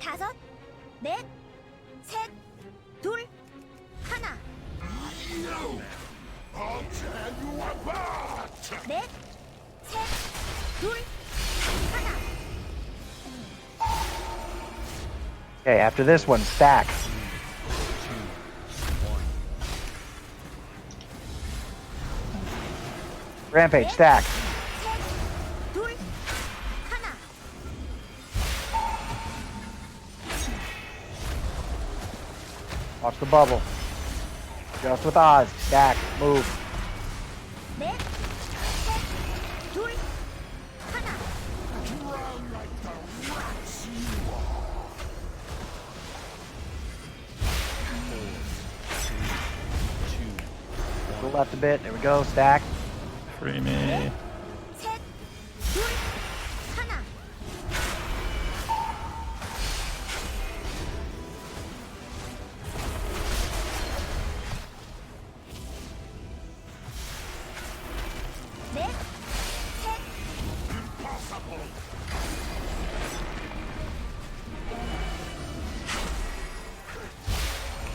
다섯, 넷, 셋, 둘, 하나. 넷, 셋, 둘, 하나. Okay, after this one, stack. Rampage, stack. 셋, 둘, 하나. Watch the bubble. Just with Oz. Stack. Move. 넷, 셋, 둘, 하나. Go left a bit. There we go. Stack. Free me. 셋, 둘, 하나. 넷, 셋,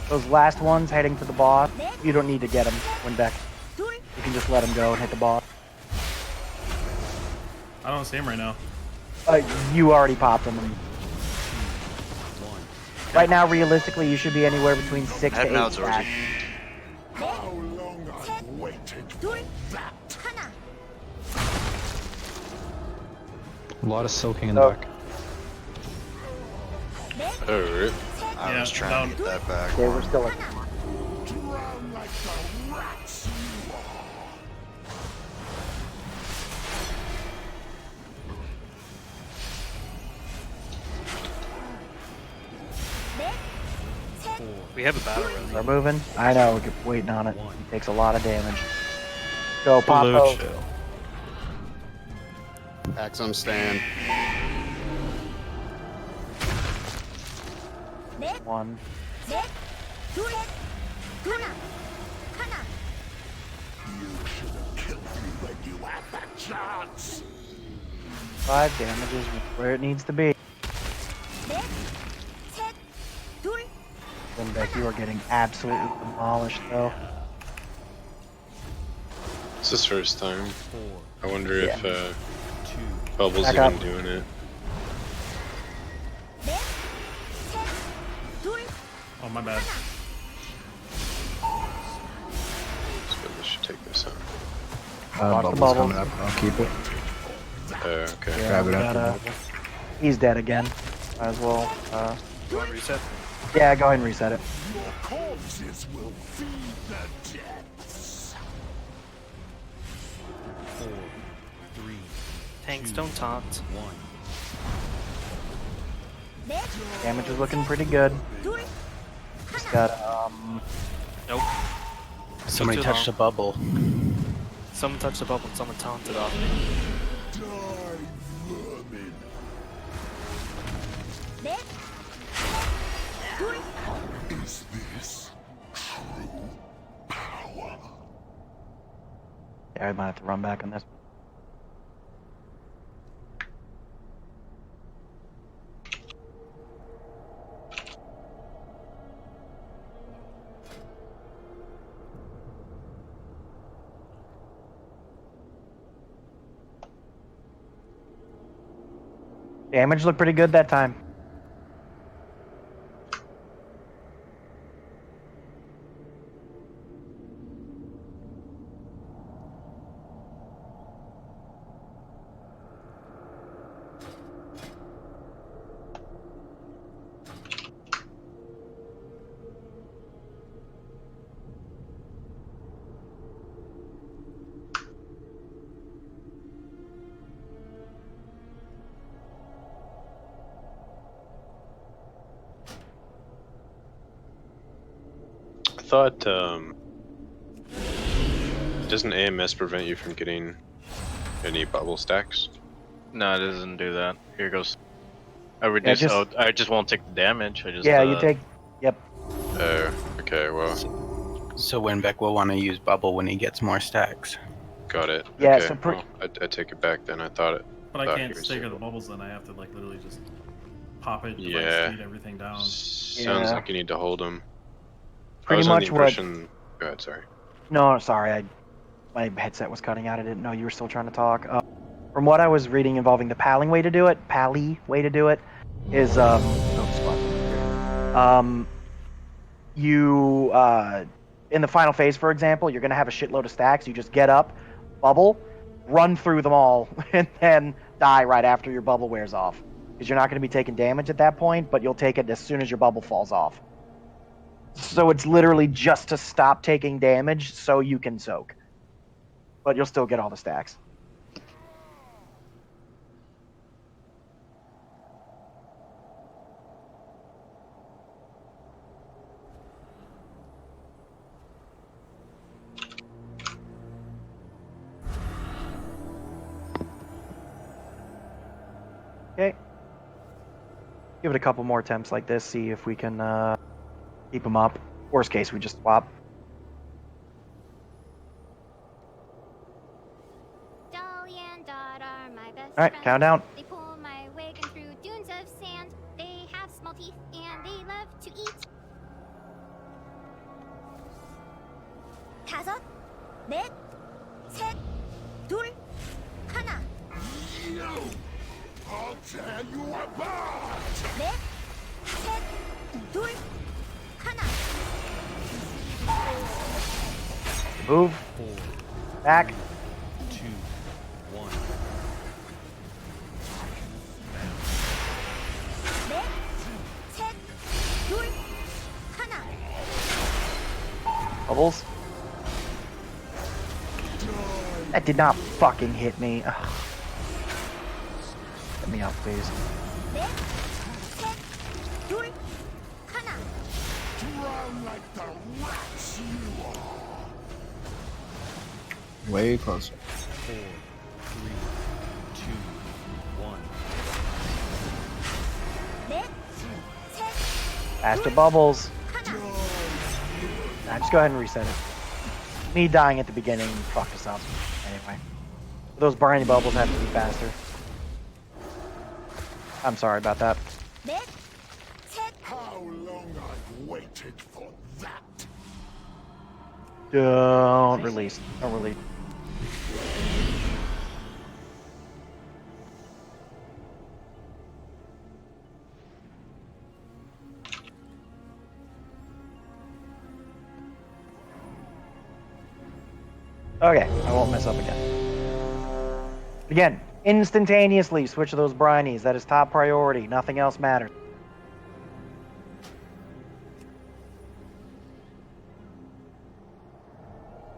Those last ones heading for the boss, you don't need to get them, Winbeck. 둘, You can just let them go and hit the boss. I don't see him right now. You already popped them. Right now, realistically, you should be anywhere between 6 to 8 Mouths stacks. 둘, 하나. A lot of soaking in the Oh. back. 넷, Alright. I Yeah, was trying to no. get that back. Okay, we're still at 넷, 셋, We have a battle royale. We're moving. I know, we're waiting on it. He takes a lot of damage. Go, Blue Popo. chill. Axum stand. 넷, One. 넷, 둘, 하나. 하나. 5 damages where it needs to be. 넷, 셋, 둘, Winbeck, you are getting absolutely demolished, though. It's his first time. I wonder if Bubble's Back even up. doing it. 넷, 셋, 둘, Oh, my bad. So we should take this out. Watch the Bubble's bubble. coming up. I'll keep it. Okay. Yeah, Grab we it after gotta- bubble. He's dead again. Might as well. You want to reset? Yeah, go ahead and reset it. Tanks don't taunt. 넷, Damage is looking pretty good. 둘, Just 하나. got Nope. Somebody too touched long. the bubble. Someone touched the bubble and someone taunted off me. 넷, 둘, Yeah, I might have to run back on this. Damage looked pretty good that time. I thought, doesn't AMS prevent you from getting any bubble stacks? No, it doesn't do that. Here goes. I reduce. just- Oh, I just won't take the damage. I just. Yeah, you take. Yep. Okay, well, So Winbeck will want to use bubble when he gets more stacks. got it. Yeah, okay, so well, I take it back then. I thought it. But I thought can't he was stagger here. the bubbles then. I have to like literally just pop it, Yeah. speed everything down. Sounds Yeah. like you need to hold him. I Pretty was under the much what. impression. Go ahead, sorry. No, sorry. My headset was cutting out. I didn't know you were still trying to talk. From what I was reading involving the palling way to do it, is you in the final phase, for example, you're gonna have a shitload of stacks. You just get up, bubble, run through them all, and then die right after your bubble wears off. Because you're not gonna be taking damage at that point, but you'll take it as soon as your bubble falls off. So it's literally just to stop taking damage so you can soak. But you'll still get all the stacks. Okay. Give it a couple more attempts like this, see if we can keep them up. Worst case, we just swap. Dolly and Dot are my best All right, friends. countdown. They pull my wagon through dunes of sand. They have small teeth and they love to eat. 5, 4, 3, 2, 1. I'll tear you apart! 4, 3, 2, 1. Move. Back. 2, 1. 4, 3, 2, 1. Bubbles. That did not fucking hit me. Ugh. Get me out, please. 4, 3, 2, 1. Drown like the rats you are! Way closer. 4, 3, 2, 1. 4, 3, Faster bubbles. 1. Nah, just go ahead and reset it. Me dying at the beginning fucked us up. Anyway. Those briny bubbles have to be faster. I'm sorry about that. 4, 3, How long I've waited for that! Don't release. Don't release. Okay, I won't mess up again. Again, instantaneously switch to those brinies. That is top priority. Nothing else matters.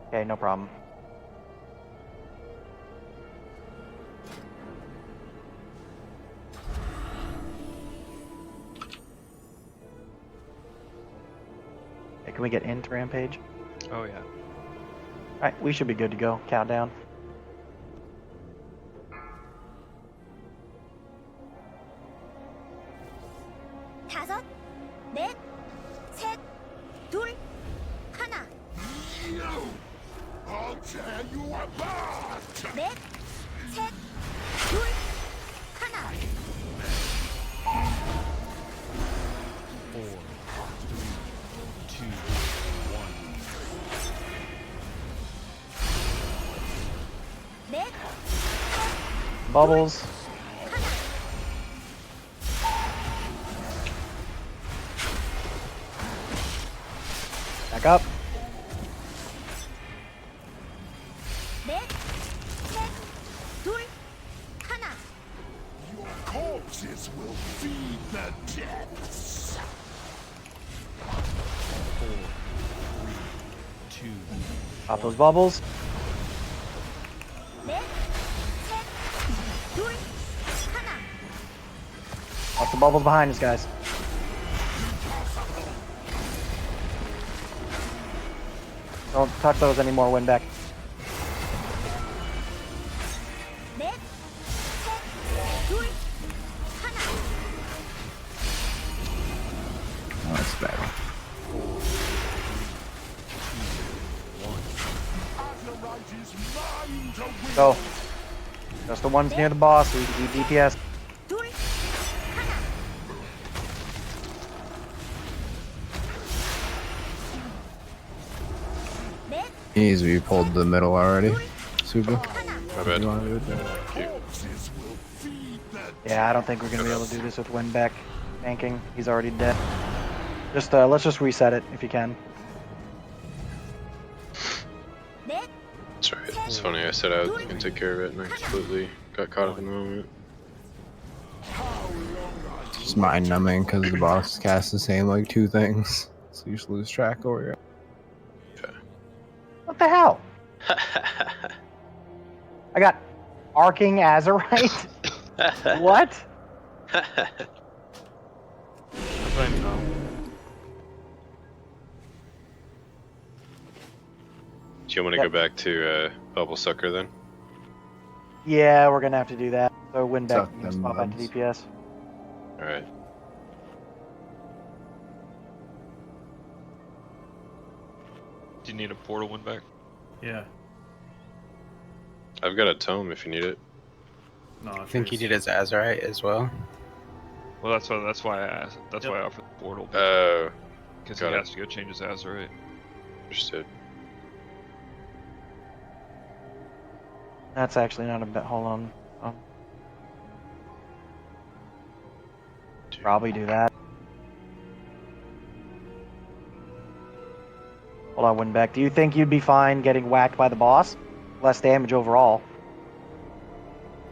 Okay, no problem. Okay, can we get into Rampage? Oh yeah. Alright, we should be good to go. Countdown. 다섯, 넷, 셋, 둘, 하나. I'll tear you apart! 넷, 셋, 둘, 하나. 4, 3, 2, 1. 넷, Bubbles. Back up. 넷, 셋, 둘, 하나. Your corpses will feed the depths! 4, 3, 2, Pop those bubbles. 넷, 셋, 둘, 하나. Watch the bubbles behind us, guys. Don't touch those anymore, Winbeck. 넷, 셋, 둘, 하나. Oh, that's better. Azerite is mine to win! Go. Just the ones near the boss so we can keep DPS. 둘, 하나. Easy, you pulled the middle already. Super. My bad. You wanna do it then? Thank you. Corpses will feed their Yeah, I don't think we're gonna be able to do this with Winbeck tanking. He's already dead. Just let's just reset it if you can. 넷, That's right. It's funny. I said I was gonna take care of it, and I completely got caught up in the moment. Just mind numbing because the boss casts the same like 2 things. So you just lose track over here. What the hell? I got arcing azurite. What? Blame Tom. Do you want to Yep. go back to Bubble Sucker then? Yeah, we're gonna have to do that. So Winbeck Suck can them swap back to mubs. DPS. All right. Do you need a portal one back? Yeah. I've got a tome if you need it. No, I think he did his Azurite as well. Well, that's why I asked. That's why I offered the portal. Oh, Because he got it. has to go change his Azurite. understood. That's actually not a bit. Hold on. Probably do that. Hold on, Winbeck. Do you think you'd be fine getting whacked by the boss? Less damage overall.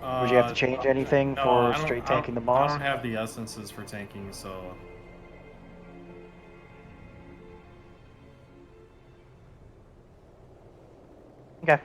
Would you have to change anything No, for I don't- straight I don't- tanking the boss? I don't have the essences for tanking, so Okay.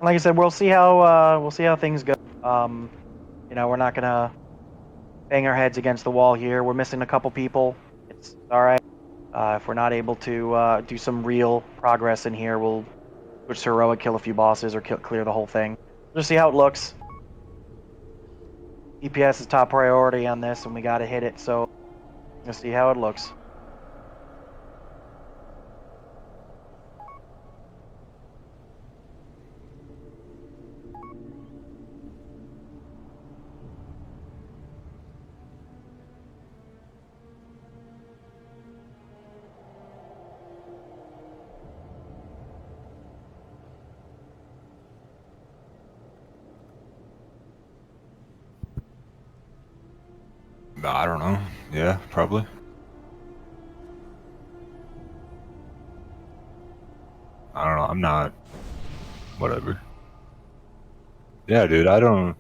Like I said, we'll see how things go. You know, we're not gonna bang our heads against the wall here. We're missing a couple people. It's all right. If we're not able to do some real progress in here, we'll switch to heroic, kill a few bosses, or clear the whole thing. We'll just see how it looks. DPS is top priority on this, and we got to hit it. So we'll see how it looks. I don't know. Yeah, probably. I don't know. I'm not. Whatever. Yeah, dude. I don't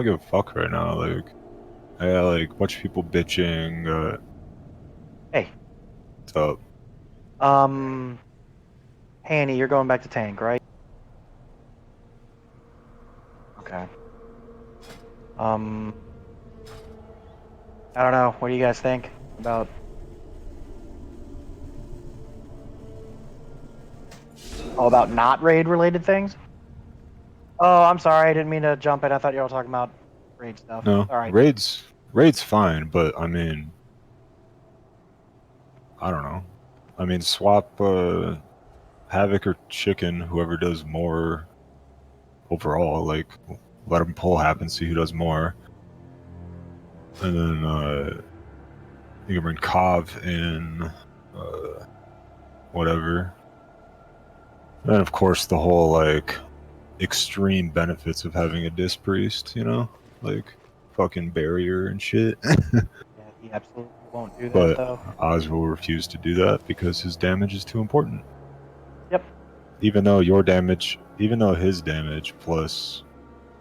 give a fuck right now. Like, I like bunch of people bitching. Hey. What's up? Hannie, you're going back to tank, right? Okay. I don't know. What do you guys think about? Oh, about not raid related things? Oh, I'm sorry. I didn't mean to jump in. I thought you were talking about raid stuff. No, All right. raid's fine, but I mean, I don't know. I mean, swap Havoc or Chicken, whoever does more overall. Like, let them pull happen, see who does more, and then you can bring Kov in, whatever. And then, of course, the whole like extreme benefits of having a Disc Priest, you know, like fucking barrier and shit. Yeah, he absolutely won't do that But though. Oz will refuse to do that because his damage is too important. Yep. Even though his damage plus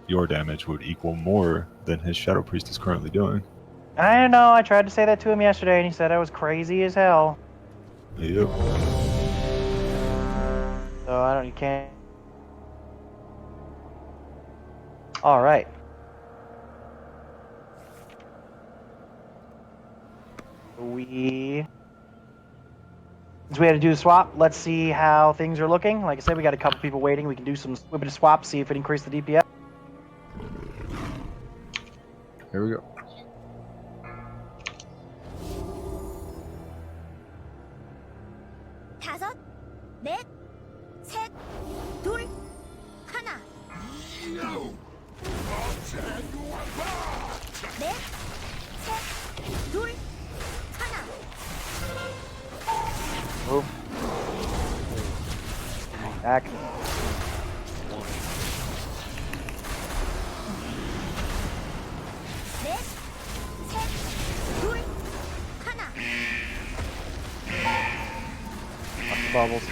your damage would equal more than his Shadow Priest is currently doing. I know. I tried to say that to him yesterday, and he said I was crazy as hell. Yep. So I don't. You can't. All right. since we had to do the swap, let's see how things are looking. Like I said, we got a couple people waiting. We can do some swippity swaps, see if it increased the DPS. Here we go. 다섯, 넷, 셋, 둘, 하나. 넷, 셋, 둘, 하나. Move. Back. 넷, 셋, 둘, 하나. Watch the bubbles.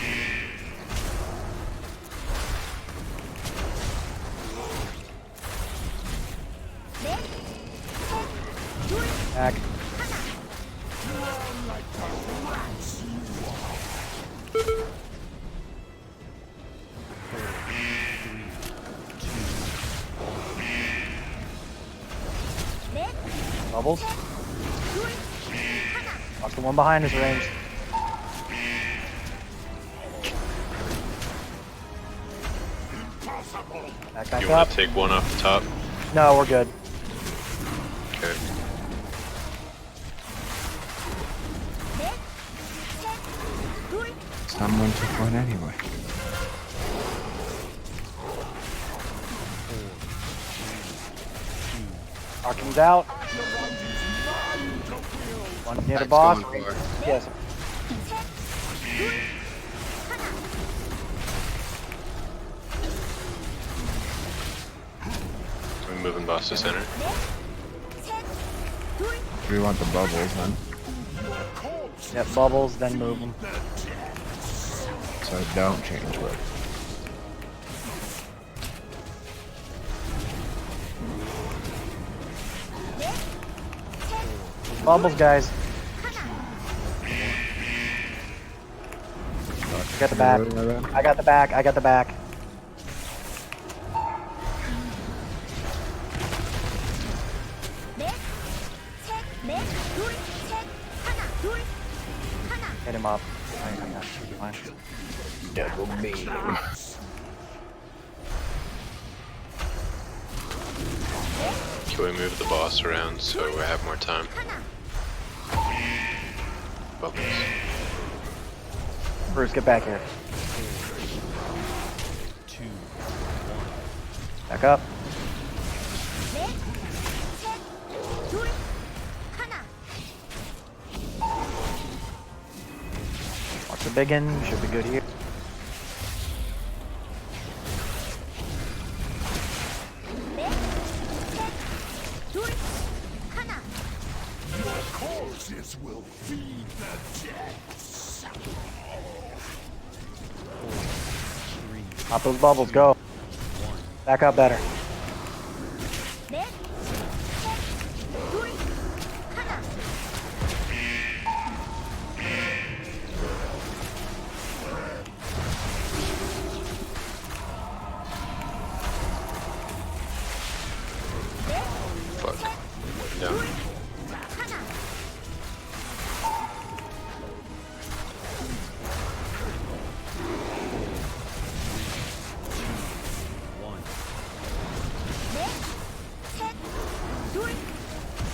넷, 셋, 둘, Back. 넷, Bubbles. 둘, 하나. Watch the one behind us range. Back You up. want to take one off the top? No, we're good. Okay. 넷, 셋, 둘, Someone took one anyway. Arkham's out. One near the boss. Yes. We moving boss to center. We want the bubbles then, Yep, bubbles, then move them. so don't change what. Bubbles, guys. I got the back. I got the back. I got the back. 넷, 셋, 넷, 둘, 셋, 하나, 둘, 하나. Hit him up. Fine. Double beam. Can we move the boss around so we have more time? Bubbles. Bruce, get back here. Back up. 넷, 셋, 둘, 하나. Watch the big end. Should be good here. 넷, 셋, 둘, 하나. Causes will feed the depths. Pop those bubbles. Go. Back up better. 넷, 셋, 둘, 하나. Fuck. Down. 하나. 넷, 셋, 둘,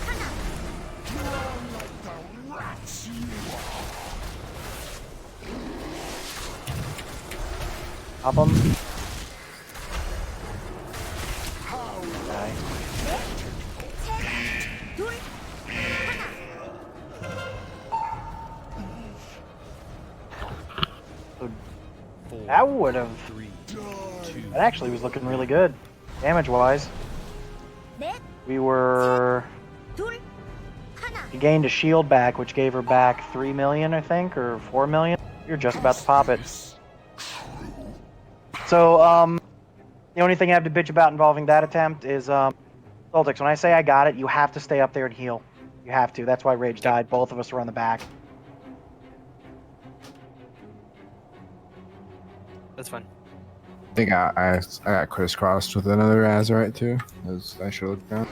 하나. Like the rats you are. Pop them. Okay. 셋, 둘, That would have. That actually was looking really good, damage-wise. 넷, We were. 둘, 하나. She gained a shield back, which gave her back 3 million, I think, or 4 million. You're just about to pop it. So, the only thing I have to bitch about involving that attempt is, Soltix, when I say I got it, you have to stay up there and heal. You have to. That's why Rage died. Both of us were on the back. That's fine. I think I got crisscrossed with another Azurite too. I should look down.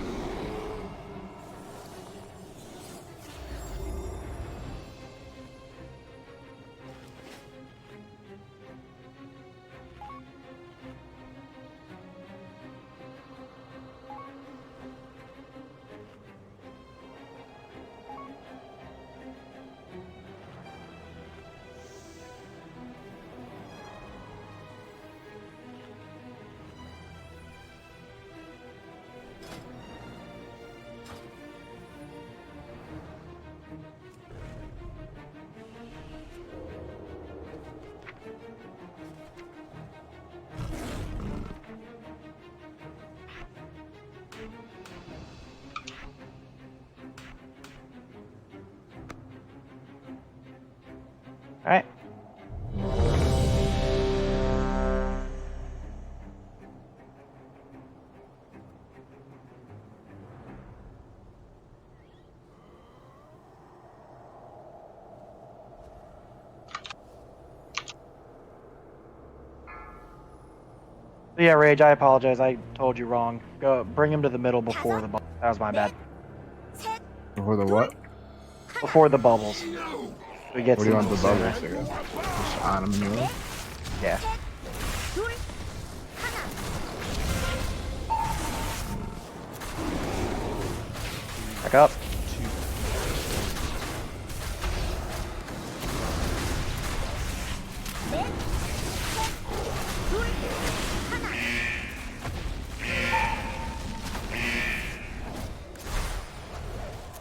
Alright. Yeah, Rage, I apologize. I told you wrong. Go bring him to the middle before the bubble. That was my bad. Before the what? Before the bubbles. We get What do you want the sooner. bubbles to go? Just on him in the middle? Yeah. Back up.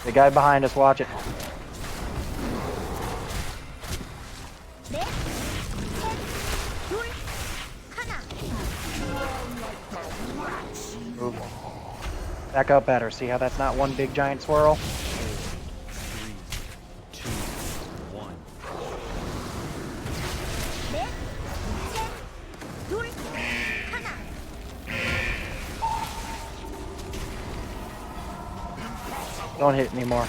The guy behind us, watch it. Move. Back up better. See how that's not one big giant swirl? 3, 2, 1. Don't hit anymore.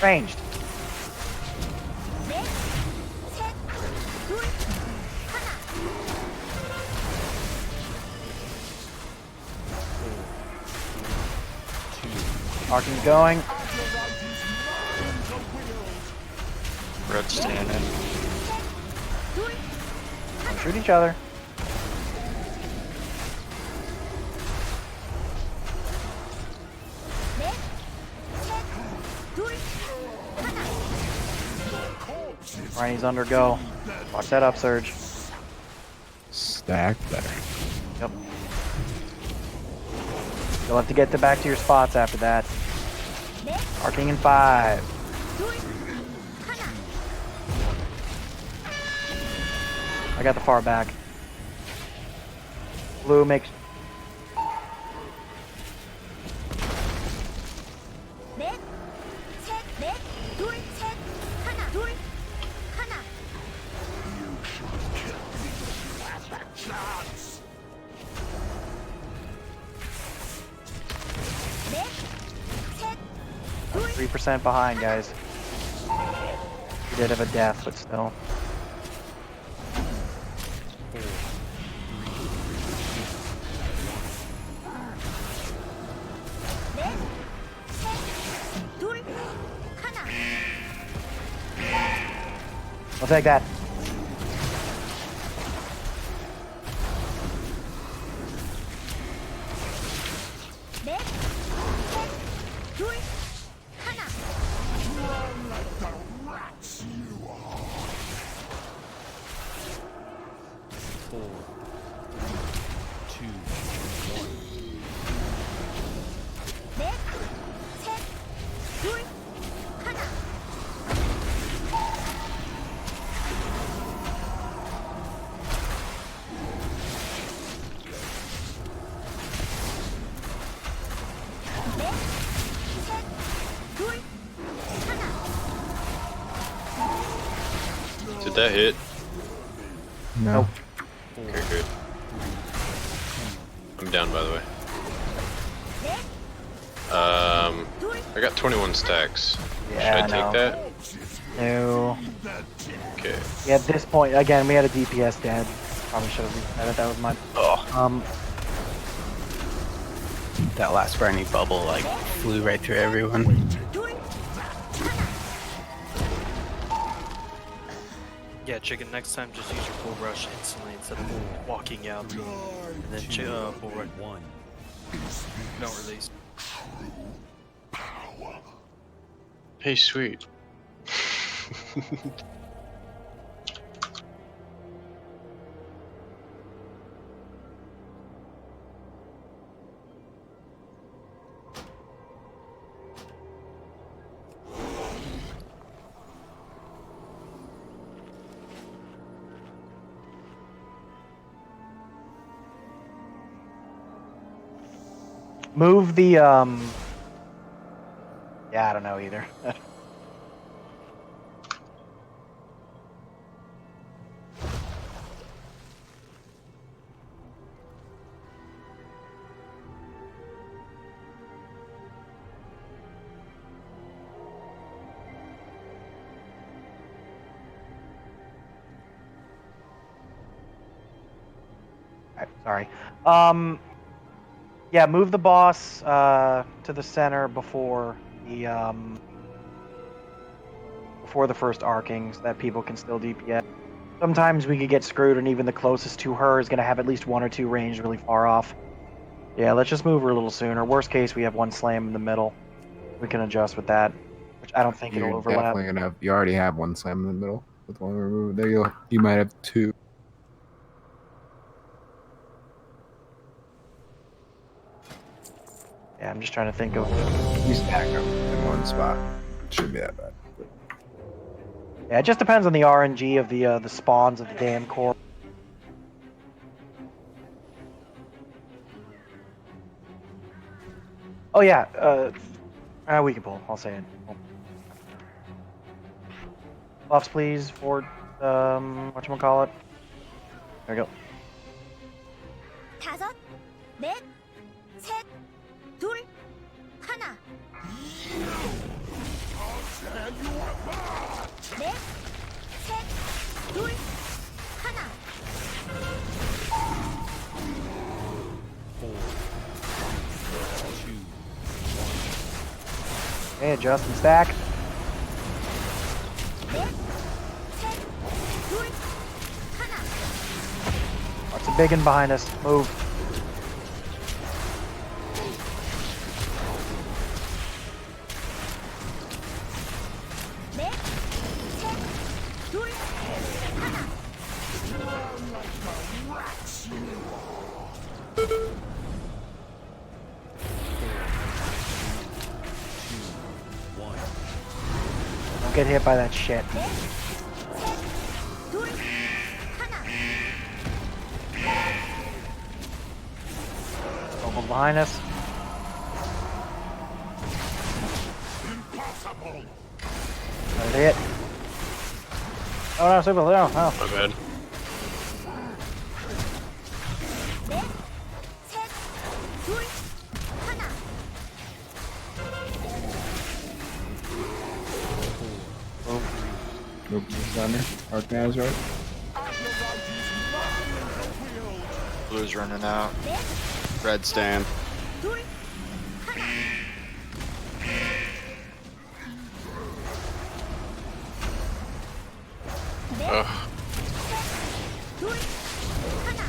Ranged. Arcing's going. Red standing. Don't shoot each other. Ryan's under go. Watch that upsurge. Stack better. Yep. You'll have to get back to your spots after that. Arcing in 5. I got the far back. Blue makes. I'm 3% behind, guys. We did have a death, but still. I'll take that. Did that hit? No. Okay, good. I'm down, by the way. I got 21 stacks. Yeah, Should I take that? No. Okay. Yeah, at this point, again, we had a DPS dead. Probably should have reset it. That was my. That last briny bubble like flew right through everyone. Yeah, chicken, next time just use your bull rush instantly instead of walking out and then bull rush. Don't release. Hey, sweet. Move the yeah, Yeah, I don't know either. Sorry. Yeah, move the boss to the center before the first arcing, so that people can still DPS. Sometimes we could get screwed, and even the closest to her is going to have at least 1 or 2 ranged really far off. Yeah, let's just move her a little sooner. Worst case, we have 1 slam in the middle. We can adjust with that, which I don't think it'll You're overlap. definitely gonna have. You already have 1 slam in the middle with 1 remove. There you might have 2. Yeah, I'm just trying to think of. You stack them in 1 spot. Shouldn't be that bad. Yeah, it just depends on the RNG of the spawns of the damn core. Oh yeah, we can pull. I'll say it. Buffs, please, for whatchamacallit. There we go. 5, 4, 3, 2, 1. 넷, 셋, 둘, 하나. Okay, adjust and stack. 넷, 셋, 둘, 하나. Lots of big one behind us. Move. 넷, 셋, 둘, 하나. Don't get hit by that shit. 넷, 셋, 둘, 하나. Over behind us. Let it hit. Oh no, super. No, no. My bad. 넷, 셋, 둘, 하나. Nope, just under. Arcanaz, right? Blue's running out. 넷, Red stand. 둘, 하나. 넷, Ugh. 셋, 둘, 하나.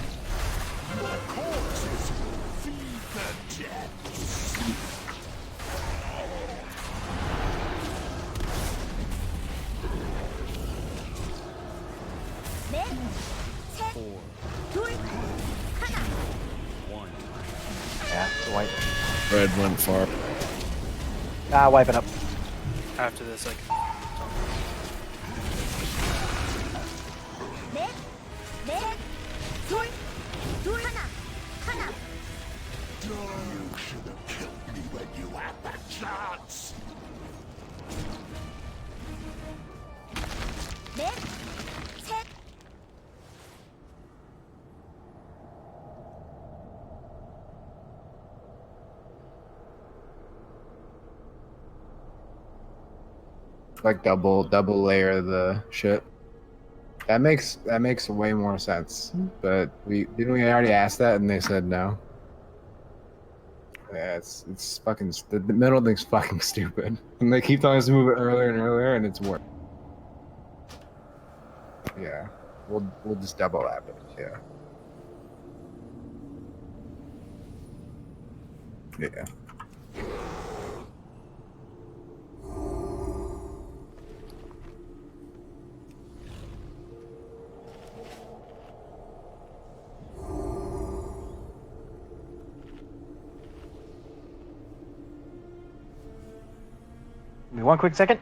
넷, 셋, 둘, 하나. Yeah, it's a wipe. Red went far. Ah, wipe it up. After this, I can. 넷, 넷, 둘, 둘, 하나, 하나. You should have killed me when you had the chance. 넷, 셋, Like double layer the shit. That makes way more sense. But didn't we already ask that and they said no? Yeah, it's fucking the middle thing's fucking stupid. And they keep telling us to move it earlier and earlier, and it's work. Yeah, we'll just double lap it. Yeah. Yeah. Give me 1 quick second.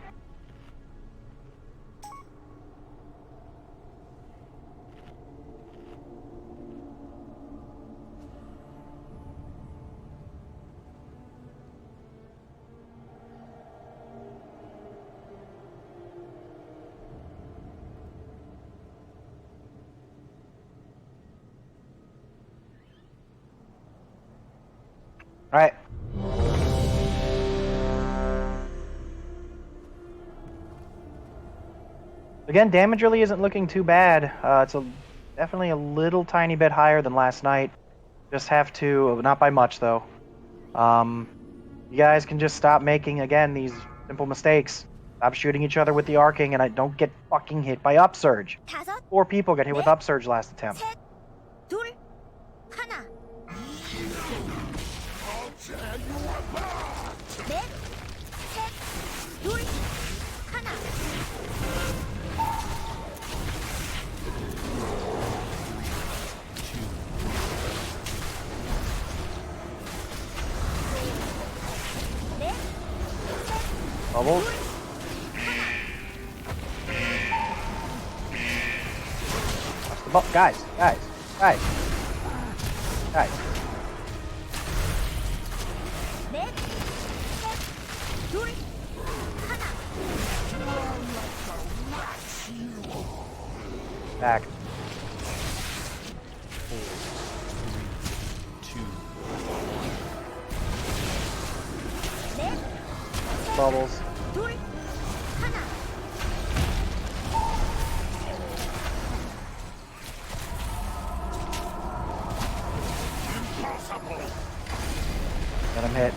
All right. Again, damage really isn't looking too bad. It's definitely a little tiny bit higher than last night. Just have to, not by much though. You guys can just stop making, again, these simple mistakes. Stop shooting each other with the arcing, and I don't get fucking hit by upsurge. 5, 4 people got hit with upsurge last attempt. 셋, 둘, 하나. 넷, 셋, 둘, 하나. 넷, Bubbles. Watch the guys. 넷, 셋, 둘, 하나. Back. 넷, Bubbles. 둘, 하나. Let him hit.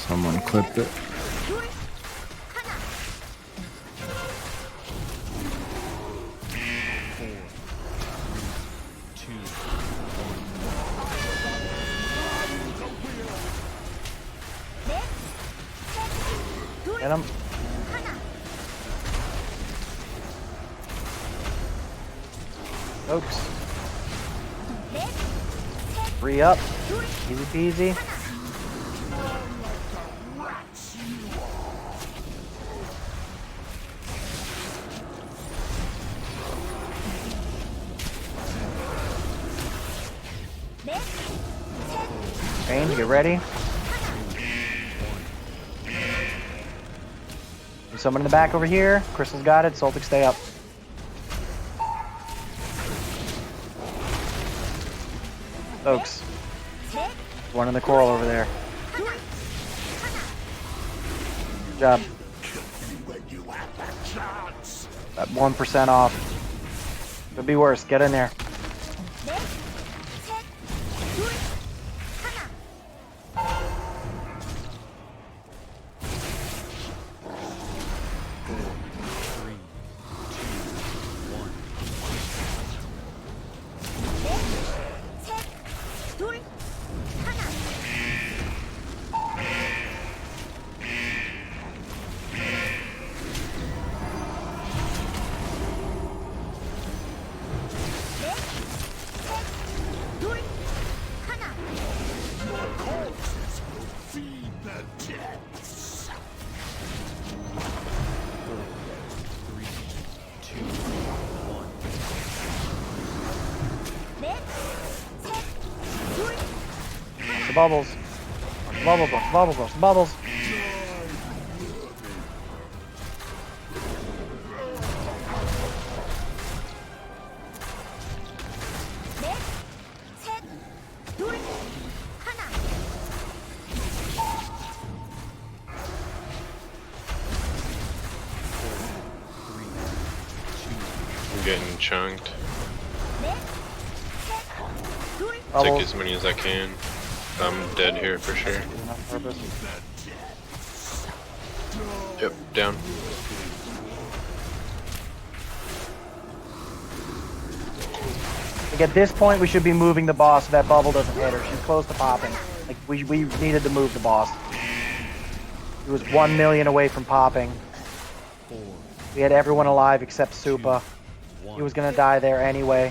Someone clipped it. 둘, 하나. 넷, 셋, 둘, Get him. 하나. Folks. 넷, 3 up. 둘, Easy peasy. 넷, 셋, Range, get ready. There's someone in the back over here. Crystal's got it. Celtic, stay up. Folks. 넷, One in the coral over there. 하나. Good job. That 1% off. Could be worse. Get in there. 넷, 셋, 둘, 하나. 넷, 셋, 둘, 하나. 넷, 셋, 둘, 하나. 넷, 셋, 둘, The bubbles. Bubbles. 넷, 셋, 둘, 하나. I'm getting chunked. 넷, 셋, 둘, Take Bubbles. as many as I can. I'm dead here for sure. On purpose. Yep, down. Like at this point, we should be moving the boss so that bubble doesn't hit her. She's close to popping. Like we needed to move the boss. He was 1 million away from popping. We had everyone alive except Supa. He was gonna die there anyway.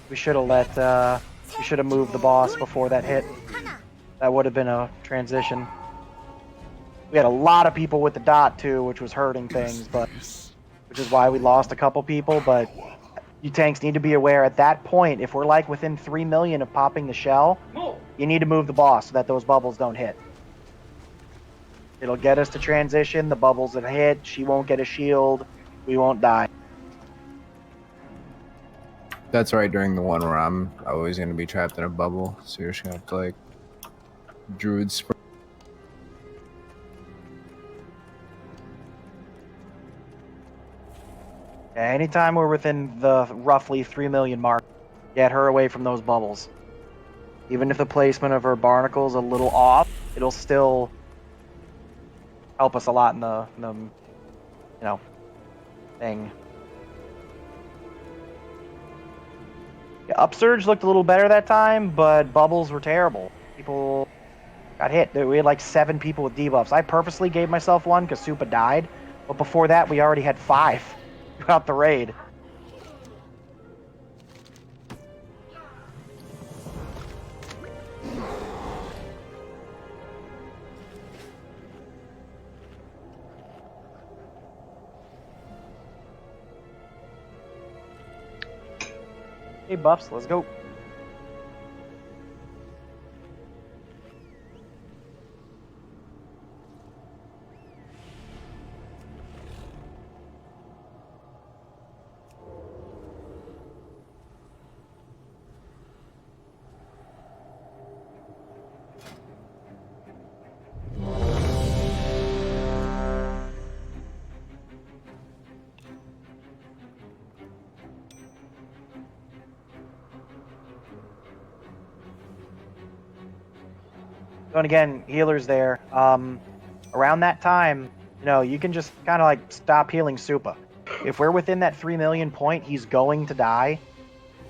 We should have we should have moved the boss before that hit. 하나. That would have been a transition. We had a lot of people with the dot too, which was hurting things, but which is why we lost a couple people. But you tanks need to be aware at that point, if we're like within 3 million of popping the shell, you need to move the boss so that those bubbles don't hit. It'll get us to transition. The bubbles that hit, she won't get a shield. We won't die. That's right during the one where I'm always gonna be trapped in a bubble, so you're just gonna have to like druid spray. Yeah, anytime we're within the roughly 3 million mark, get her away from those bubbles. Even if the placement of her barnacle's a little off, it'll still help us a lot in the thing. Yeah, Upsurge looked a little better that time, but bubbles were terrible. People got hit. We had like 7 people with debuffs. I purposely gave myself one because Supa died, but before that we already had 5 throughout the raid. Hey buffs, let's go. And again, healers there. Around that time, you can just kind of like stop healing Supa. If we're within that 3 million point, he's going to die.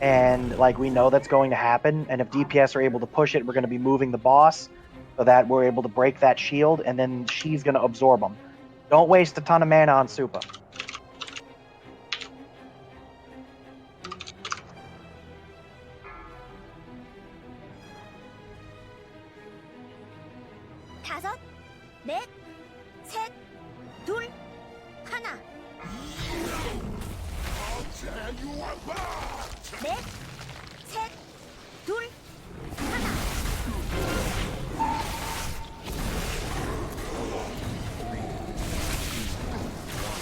And like we know that's going to happen. And if DPS are able to push it, we're going to be moving the boss so that we're able to break that shield, and then she's going to absorb him. Don't waste a ton of mana on Supa. 다섯, 넷, 셋, 둘, 하나. 넷, 셋, 둘, 하나.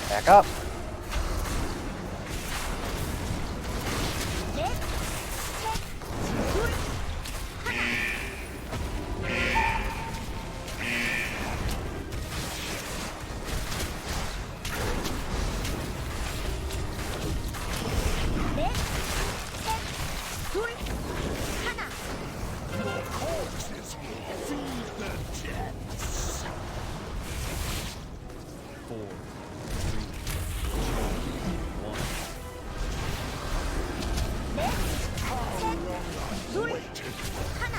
Back up. 넷, 셋, 둘, 하나. 넷, 셋, 둘, 하나. 넷, 셋, 둘, 하나.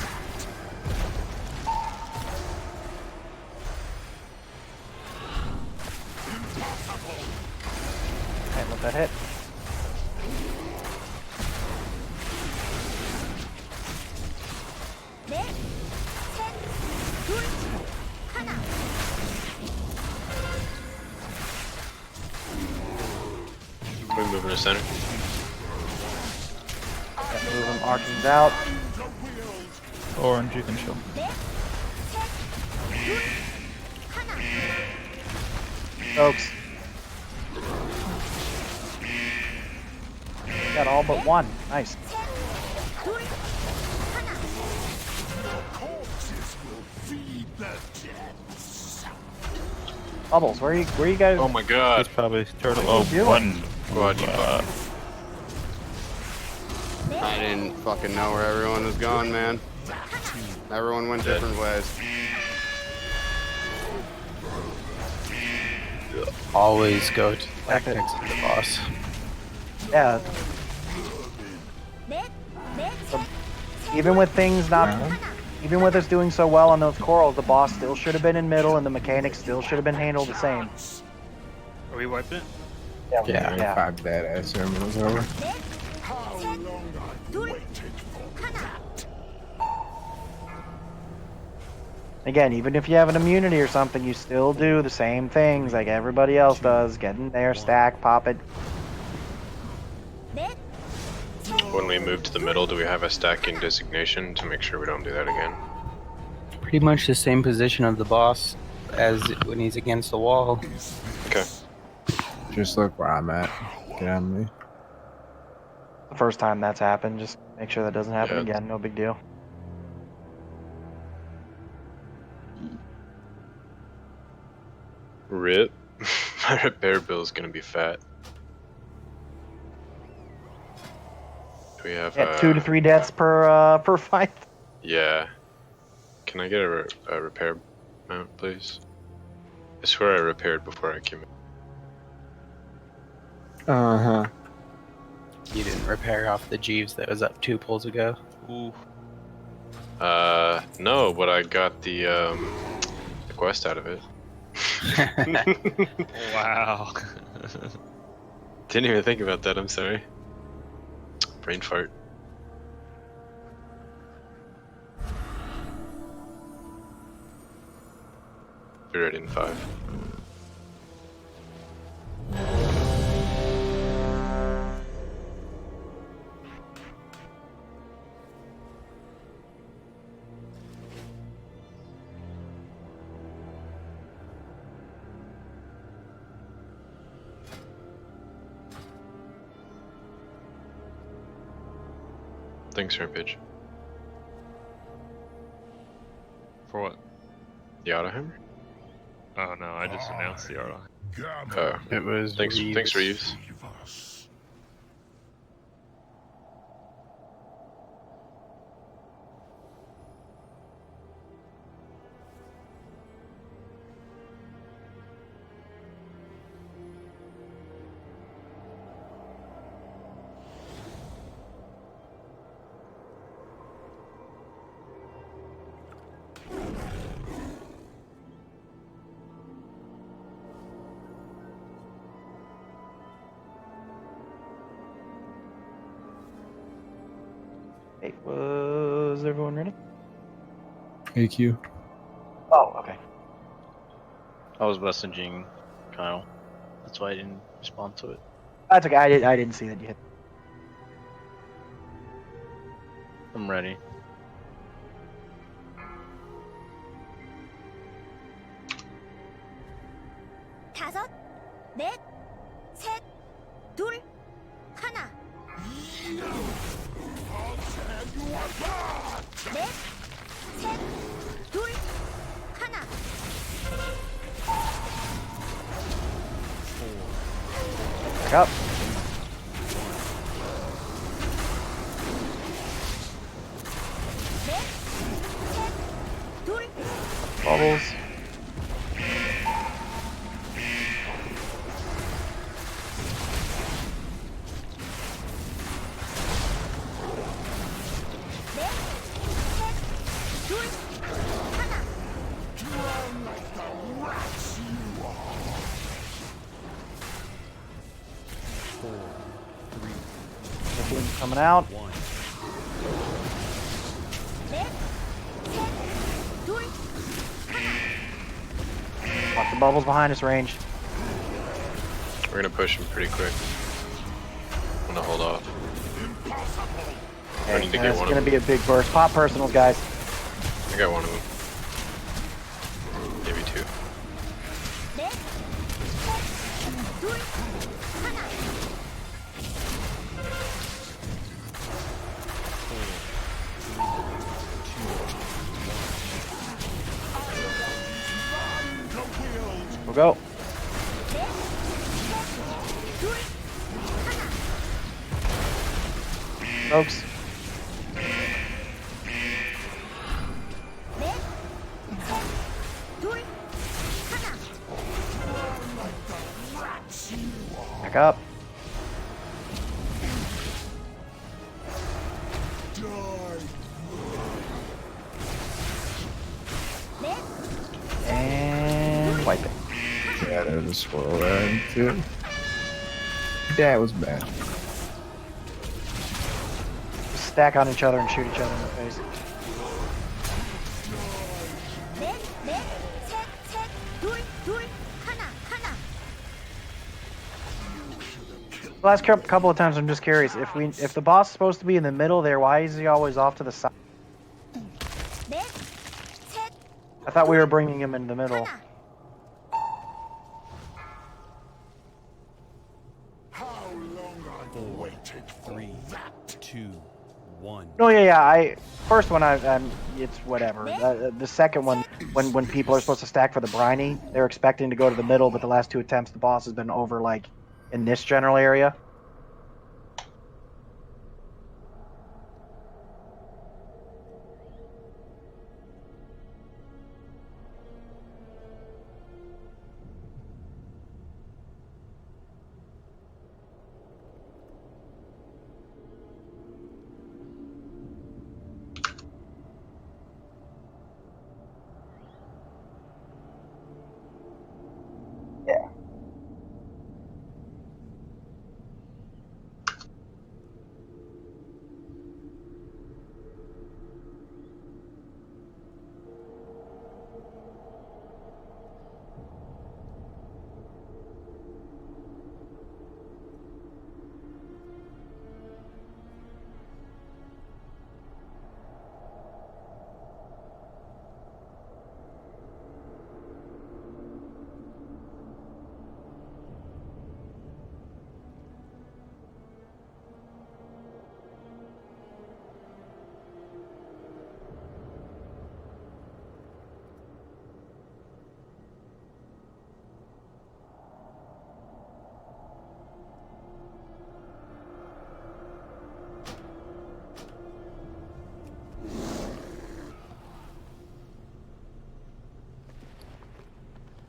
Can't let that hit. 넷, 셋, 둘, 하나. We moving to center. Yeah, move him. Arching's out. Orange, you can chill. 넷, 셋, 둘, 하나. Folks. Got all but one. Nice. 셋, 둘, 하나. Bubbles, where are you guys? Oh my god. He's probably turtle. What are you doing? Quad you I didn't fucking know where everyone was going, man. Everyone went different ways. Always go to back next to the boss. Yeah. 넷, 넷, Even with things even with us doing so well on those corals, the boss still should have been in middle, and the mechanics still should have been handled the same. Are we wiping it? Yeah. 5 dead. I assume it was over. 넷, 셋, 둘, 하나. Again, even if you have an immunity or something, you still do the same things like everybody else does. Get in there, stack, pop it. 넷, When we move to the middle, do we have a stacking designation to make sure we don't do that again? Pretty much the same position of the boss as when he's against the wall. Okay. Just look where I'm at. Get on me. The first time that's happened, just make sure that doesn't happen Yeah. again. No big deal. Rip. My repair bill is gonna be fat. Do we have Yeah, 2 to 3 deaths per fight. Yeah. Can I get a repair mount, please? I swear I repaired before I came in. Uh-huh. You didn't repair off the Jeeves that was up 2 pulls ago. Ooh. No, but I got the quest out of it. Wow. Didn't even think about that, I'm sorry. Brain fart. Be ready in 5. Thanks, Rampage. For what? The auto hammer? Oh no, I just announced the auto. Oh. It was Thanks, Reeves. Hey, was everyone ready? AQ. Oh, okay. I was messaging Kyle. That's why I didn't respond to it. That's okay. I didn't see that you hit. I'm ready. 다섯, 넷, 셋, 둘, 하나. 넷, 셋, 둘, 하나. Back up. 넷, 셋, 둘, Bubbles. 넷, 셋, 둘, 하나. The boom's coming out. 넷, 셋, 둘, Lock the bubbles behind us, range. We're gonna push him pretty quick. I'm gonna hold off. I Okay, need to get it's one gonna of be them. a big burst. Pop personals, guys. I got one of them. Maybe 2. 넷, 셋, 둘, 하나. We'll go. 넷, 셋, 둘, 하나. Folks. 넷, 셋, 둘, 하나. Back up. 넷, And wipe it. Yeah, there's a swirl there too. That was bad. Just stack on each other and shoot each other in the face. 넷, 넷, 셋, 셋, 둘, 둘, 하나, 하나. The last couple of times, I'm just curious if the boss is supposed to be in the middle there, why is he always off to the side? 넷, 셋, I thought we were bringing him in the middle. 하나. How long are waited for that. 2, 1. No, yeah. First one, it's whatever. The second one, when people are supposed to stack for the briny, they're expecting to go to the middle, but the last 2 attempts, the boss has been over like in this general area. Yeah.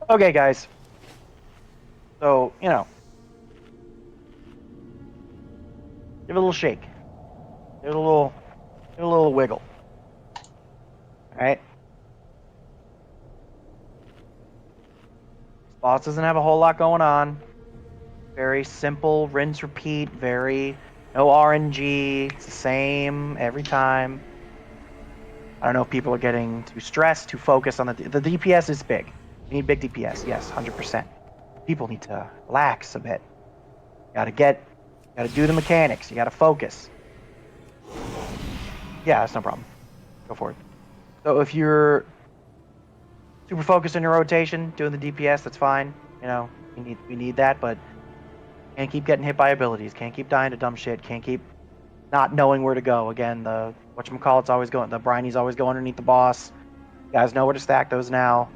Okay, guys. So, give it a little shake. Give it a little wiggle. All right. This boss doesn't have a whole lot going on. Very simple, rinse, repeat. No RNG. It's the same every time. I don't know if people are getting too stressed, too focused on the DPS is big. You need big DPS, yes, 100%. People need to relax a bit. Gotta do the mechanics. You gotta focus. Yeah, that's no problem. Go for it. So if you're super focused on your rotation, doing the DPS, that's fine. We need that, but can't keep getting hit by abilities. Can't keep dying to dumb shit. Can't keep not knowing where to go. Again, the whatchamacallit's always going. The briny's always going underneath the boss. You guys know where to stack those now.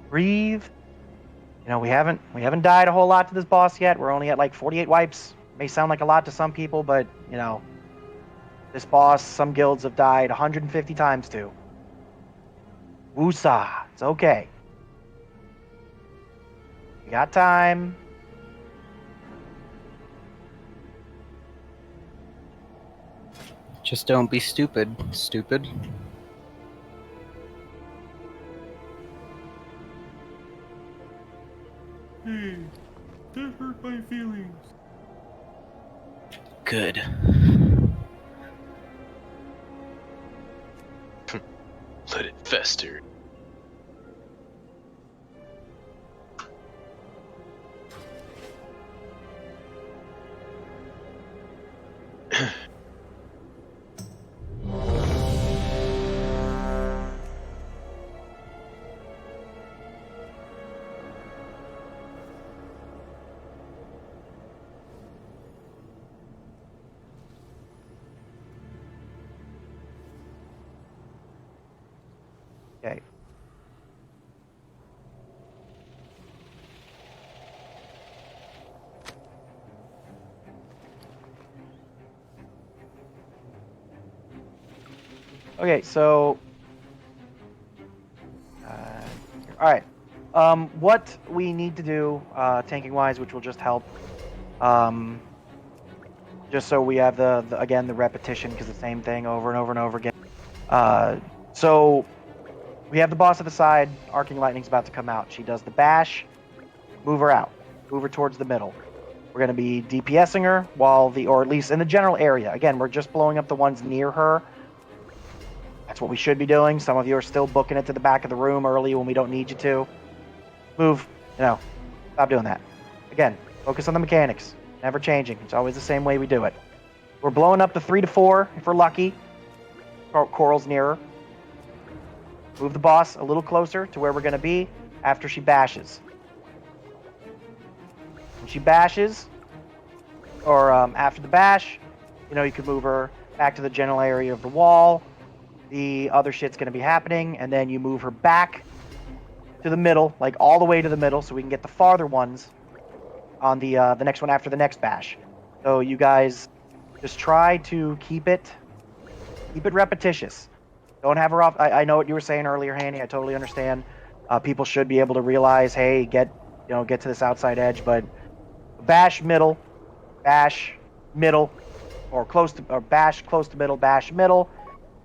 Breathe. We haven't died a whole lot to this boss yet. We're only at like 48 wipes. May sound like a lot to some people, but this boss, some guilds have died 150 times to. Woosah. It's okay. You got time. Just don't be stupid, stupid. Hey, that hurt my feelings. Good. Let it fester. Okay. Okay, so all right. What we need to do, tanking wise, which will just help, just so we have again the repetition, because the same thing over and over and over again. So we have the boss at the side. Arcing Lightning's about to come out. She does the bash. Move her out. Move her towards the middle. We're going to be DPSing her or at least in the general area. Again, we're just blowing up the ones near her. That's what we should be doing. Some of you are still booking it to the back of the room early when we don't need you to. Move. Stop doing that. Again, focus on the mechanics. Never changing. It's always the same way we do it. We're blowing up the 3 to 4 if we're lucky. Coral's nearer. Move the boss a little closer to where we're going to be after she bashes. When she bashes, or after the bash, you know, you could move her back to the general area of the wall. The other shit's gonna be happening, and then you move her back to the middle, like all the way to the middle, so we can get the farther ones on the next one after the next bash. So you guys just try to keep it repetitious. Don't have her off. I know what you were saying earlier, Hannie. I totally understand. People should be able to realize, hey, get to this outside edge, but bash middle, or bash close to middle, bash middle.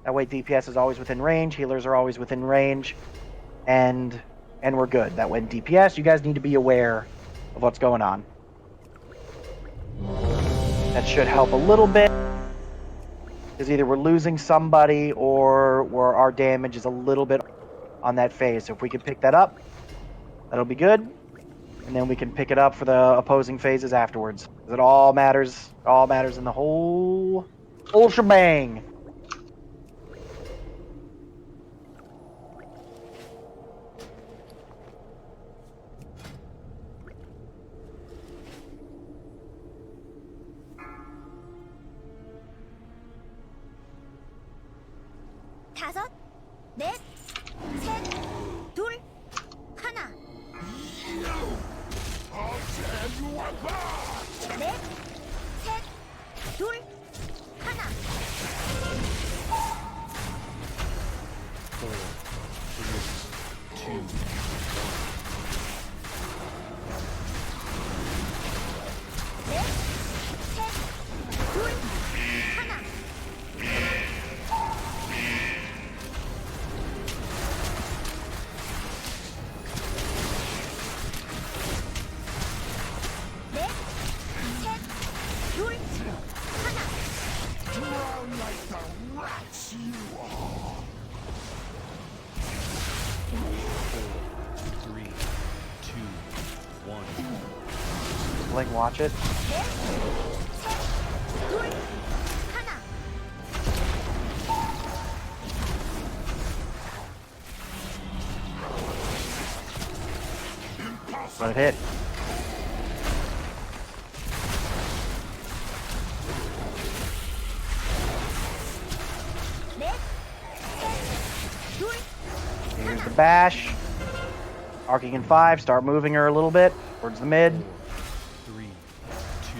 That way DPS is always within range, healers are always within range, and we're good. That way in DPS, you guys need to be aware of what's going on. That should help a little bit. Because either we're losing somebody or our damage is a little bit on that phase. So if we can pick that up, that'll be good. And then we can pick it up for the opposing phases afterwards. Because it all matters. It all matters in the whole shebang. 다섯, 넷, 셋, 둘, 하나. 넷, 셋, 둘, 하나. 넷, 셋, 둘, 하나. 넷, 셋, 둘, 하나. Drown like the rats you are. 4, 3, 2, 1. Like, watch it. 넷, 셋, 둘, 하나. Let it hit. 넷, 셋, 둘, Here's the bash. Arcing in 5. Start moving her a little bit towards the mid. 3, 2,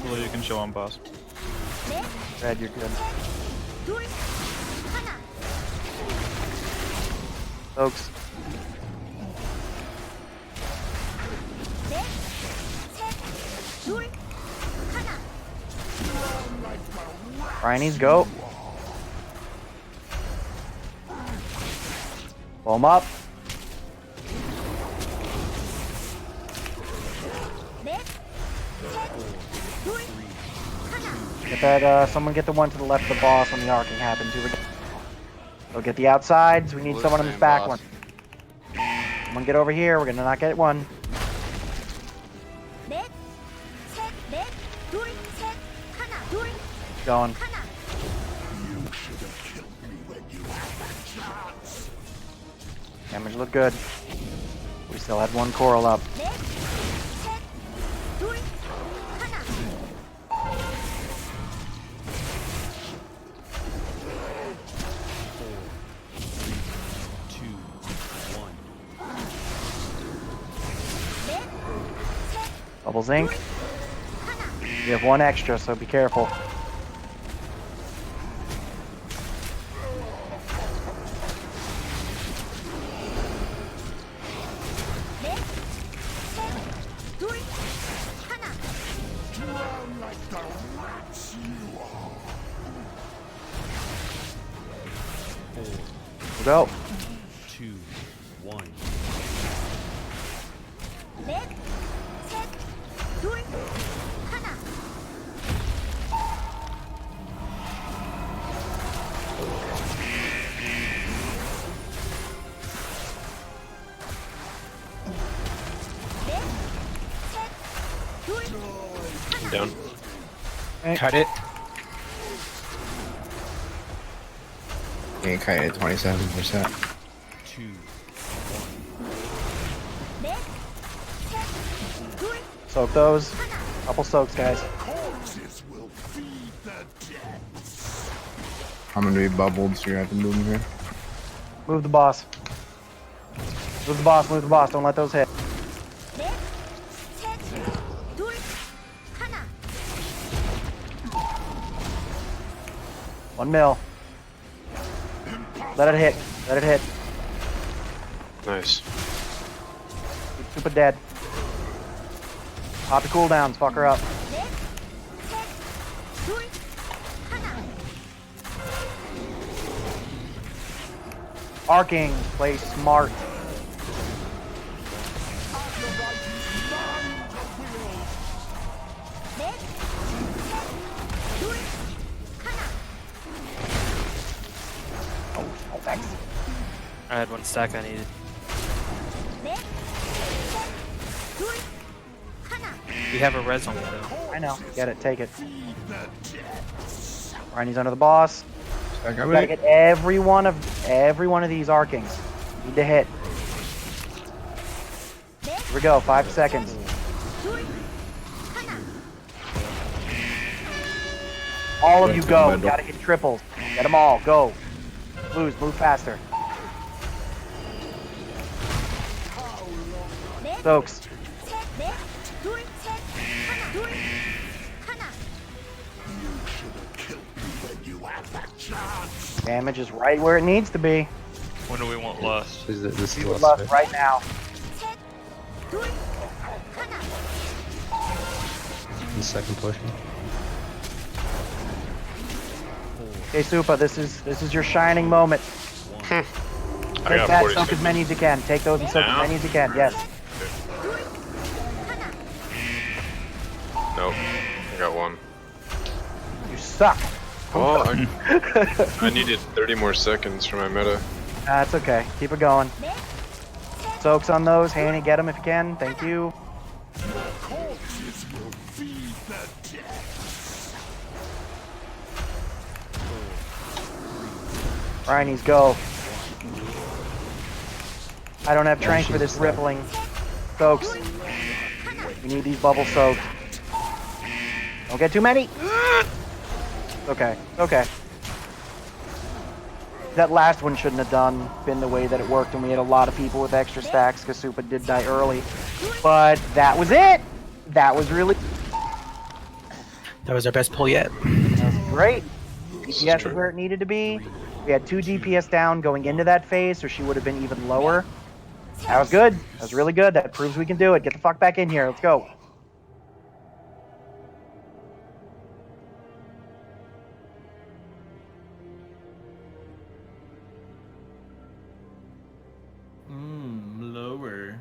1. Well, you can show on boss. 넷, Red, you're good. 둘, 하나. Folks, 넷, 셋, 둘, 하나. Rhinies, go. Pull them up. 넷, 셋, 둘, 하나. Get that, someone get the one to the left of the boss when the arcing happens. Go get the outsides. We need Blue someone on this same back boss. one. Someone get over here. We're gonna not get one. 넷, 셋, 넷, 둘, 셋, 하나. 둘, Going. 하나. You should have killed me when you had that chance. Damage looked good. We still had one coral up. 넷, 셋, 둘, 하나. 2, 1. 넷, 셋, Bubbles ink. 하나. We have one extra, so be careful. 넷, 셋, 둘, 하나. Drown like the rats you are. 4, Go. 2, 1. 넷, 셋, 둘, 하나. 넷, 셋, 둘, 하나. Down. Cut it. Bankai at 27%. 2, 1. 넷, 셋, Soak those. Couple soaks, guys. Corpses will feed the dead. I'm gonna be bubbled, so you're gonna have to move him here. Move the boss. Move the boss, move the boss. Don't let those hit. 넷, 셋, 둘, 하나. 1 mil. Let it hit. Let it hit. Nice. Super dead. Pop the cooldowns. Fuck her up. 넷, 셋, 둘, 하나. Arcing. Play smart. 넷, 셋, 둘, 하나. Oh, thanks. I had 1 stack I needed. 넷, 셋, 둘, 하나. We have a res on me though. I know. Get it. Take it. Rainy's under the boss. Stack You up, gotta mate. get every one of these arcings. Need to hit. Here we go. 5 seconds. 둘, 하나. All of you Right to the go. middle. Gotta hit triples. Get them all. Go. Lose. Move faster. 넷, Soaks. 셋, 넷, 둘, 셋, 하나. 둘, 하나. Damage is right where it needs to be. When do we want lust? This is We the would last love right now. 셋, 둘, 하나. the second portion. Okay, Supa, this is your shining moment. I Take got that, 40 soak as seconds. many as you can. Take those and soak as Now? many as you can. Yes. Nope. I got 1. You suck. Oh, I needed 30 more seconds for my meta. That's okay. Keep it going. Soaks on those. Hannie, get them if you can. Thank you. Corpses will feed the dead. Rainy's go. I don't have trank for this rippling. Soaks. We need these bubbles soaked. Don't get too many. Okay. Okay. That last one shouldn't have been the way that it worked, and we had a lot of people with extra stacks because Supa did die early. But that was it. That was really That was our best pull yet. great. DPS is where it needed to be. We had 2 DPS down going into that phase, so she would have been even lower. That was good. That was really good. That proves we can do it. Get the fuck back in here. Let's go. Lower.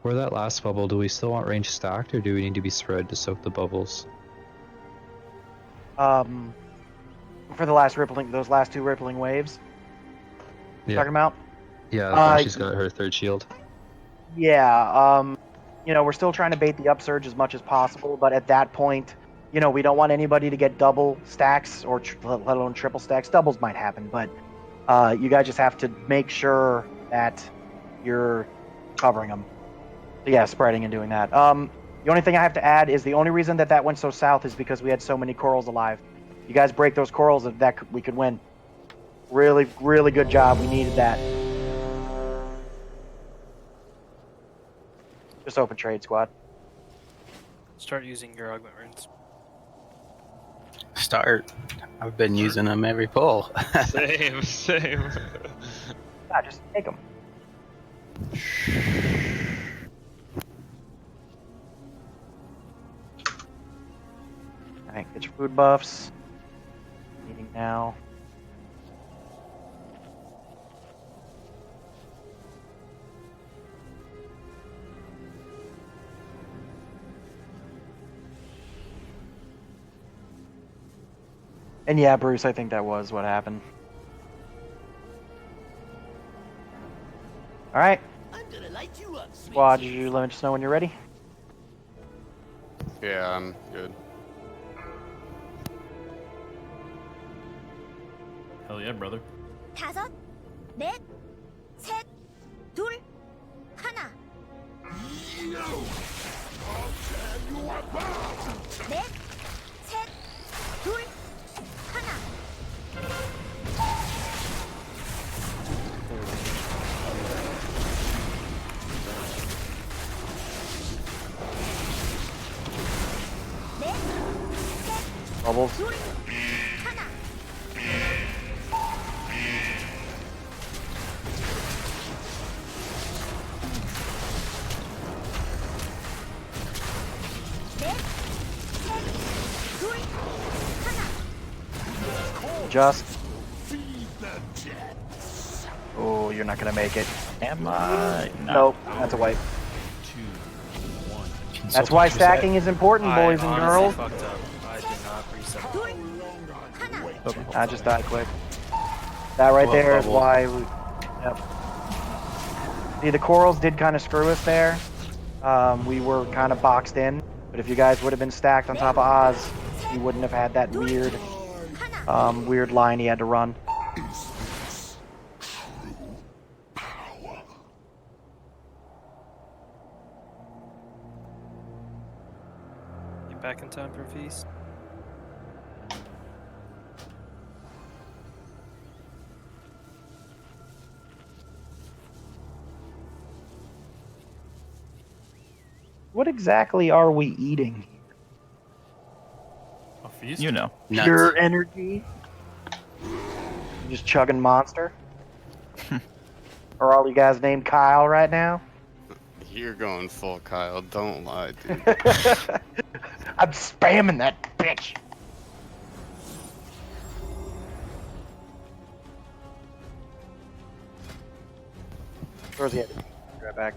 For that last bubble, do we still want range stacked, or do we need to be spread to soak the bubbles? For the last rippling, those last 2 rippling waves. Yeah. Talking about? Yeah, she's got her 3rd shield. Yeah, you know, we're still trying to bait the upsurge as much as possible, but at that point, you know, we don't want anybody to get double stacks or let alone triple stacks. Doubles might happen, but you guys just have to make sure that you're covering them. So yeah, spreading and doing that. The only thing I have to add is the only reason that went so south is because we had so many corals alive. You guys break those corals, we could win. Really, really good job. We needed that. Just open trade, squad. Start using your augment runes. Start. I've been using them every pull. Same. Nah, just take them. Alright, get your food buffs. Eating now. And yeah, Bruce, I think that was what happened. All right, I'm gonna light you up, squad, you let us know when you're ready. Yeah, I'm good. Hell yeah, brother. 5, 4, 3, 2, 1. 넷, 셋, 둘, 하나. 넷, 셋, Bubbles. 둘, 하나. 넷, 셋, 둘, 하나. Just. Oh, you're not gonna make it. Am I? Nope, that's a wipe. 2, 1. That's why stacking is important, boys and honestly girls. fucked up. I did not reset. I just died quick. That right there is why we... Yep. See, the corals did kind of screw us there. We were kind of boxed in, but if you guys would have been stacked on top of Oz, he wouldn't have had that weird, weird line he had to run. Get back in time for feast. What exactly are we eating? A feast? You know. Pure energy? Just chugging Monster? Are all you guys named Kyle right now? You're going full Kyle. Don't lie, dude. I'm spamming that bitch. Where's he at? Be right back.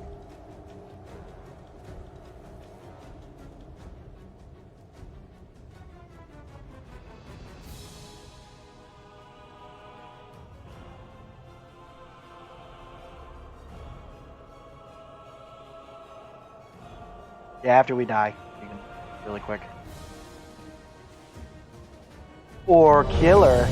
Yeah, after we die, you can really quick. Or killer.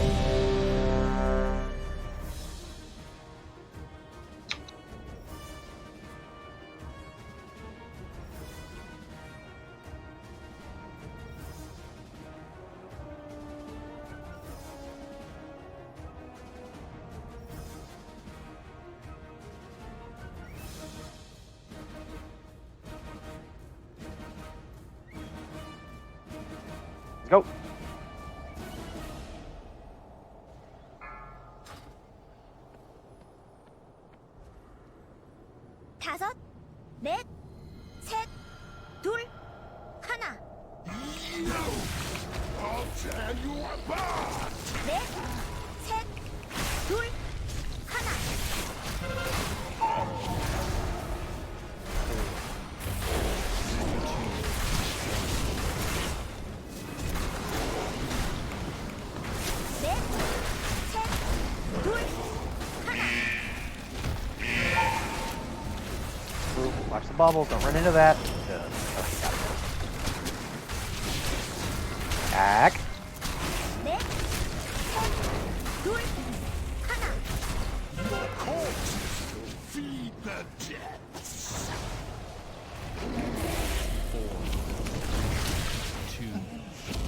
Go. 다섯, 넷, 셋, 둘, 하나. 넷, 셋, 둘, 하나. 넷, 셋, 둘, 하나. Watch the bubbles, don't run into that. Back. 넷, 셋, 둘, 하나. Feed the jets. 4, 2,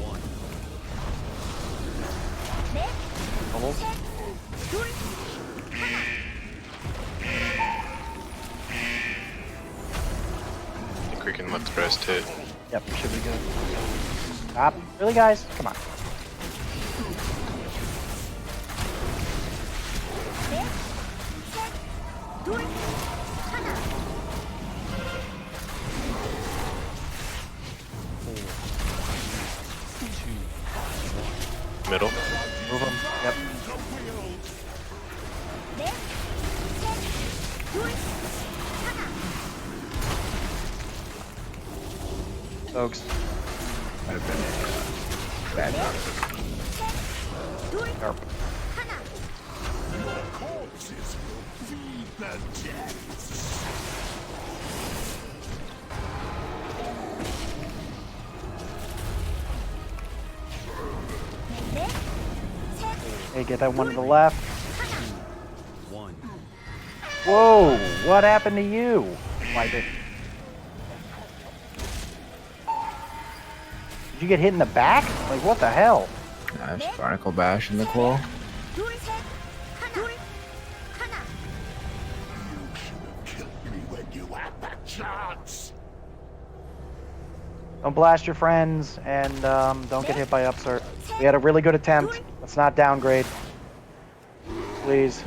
1. 넷, Bubbles. 셋, 둘, 하나. I think we can let the rest hit. Yep, should be good. Stop. Really, guys? Come on. 넷, 셋, 둘, 하나. 2, 1. Middle. Move them. Yep. 넷, 셋, 둘, 하나. Folks. Might have been a bad 넷, round. 셋, Yarp. Your corpses will feed the dead. Hey, get that one to the left. 1. Whoa, what happened to you? Wipe it. Did you get hit in the back? Like, what the hell? Nice barnacle bash in the claw. You should have killed me when you had that chance. Don't blast your friends, and don't get hit by upsert. We had a really good attempt. Let's not downgrade. Please.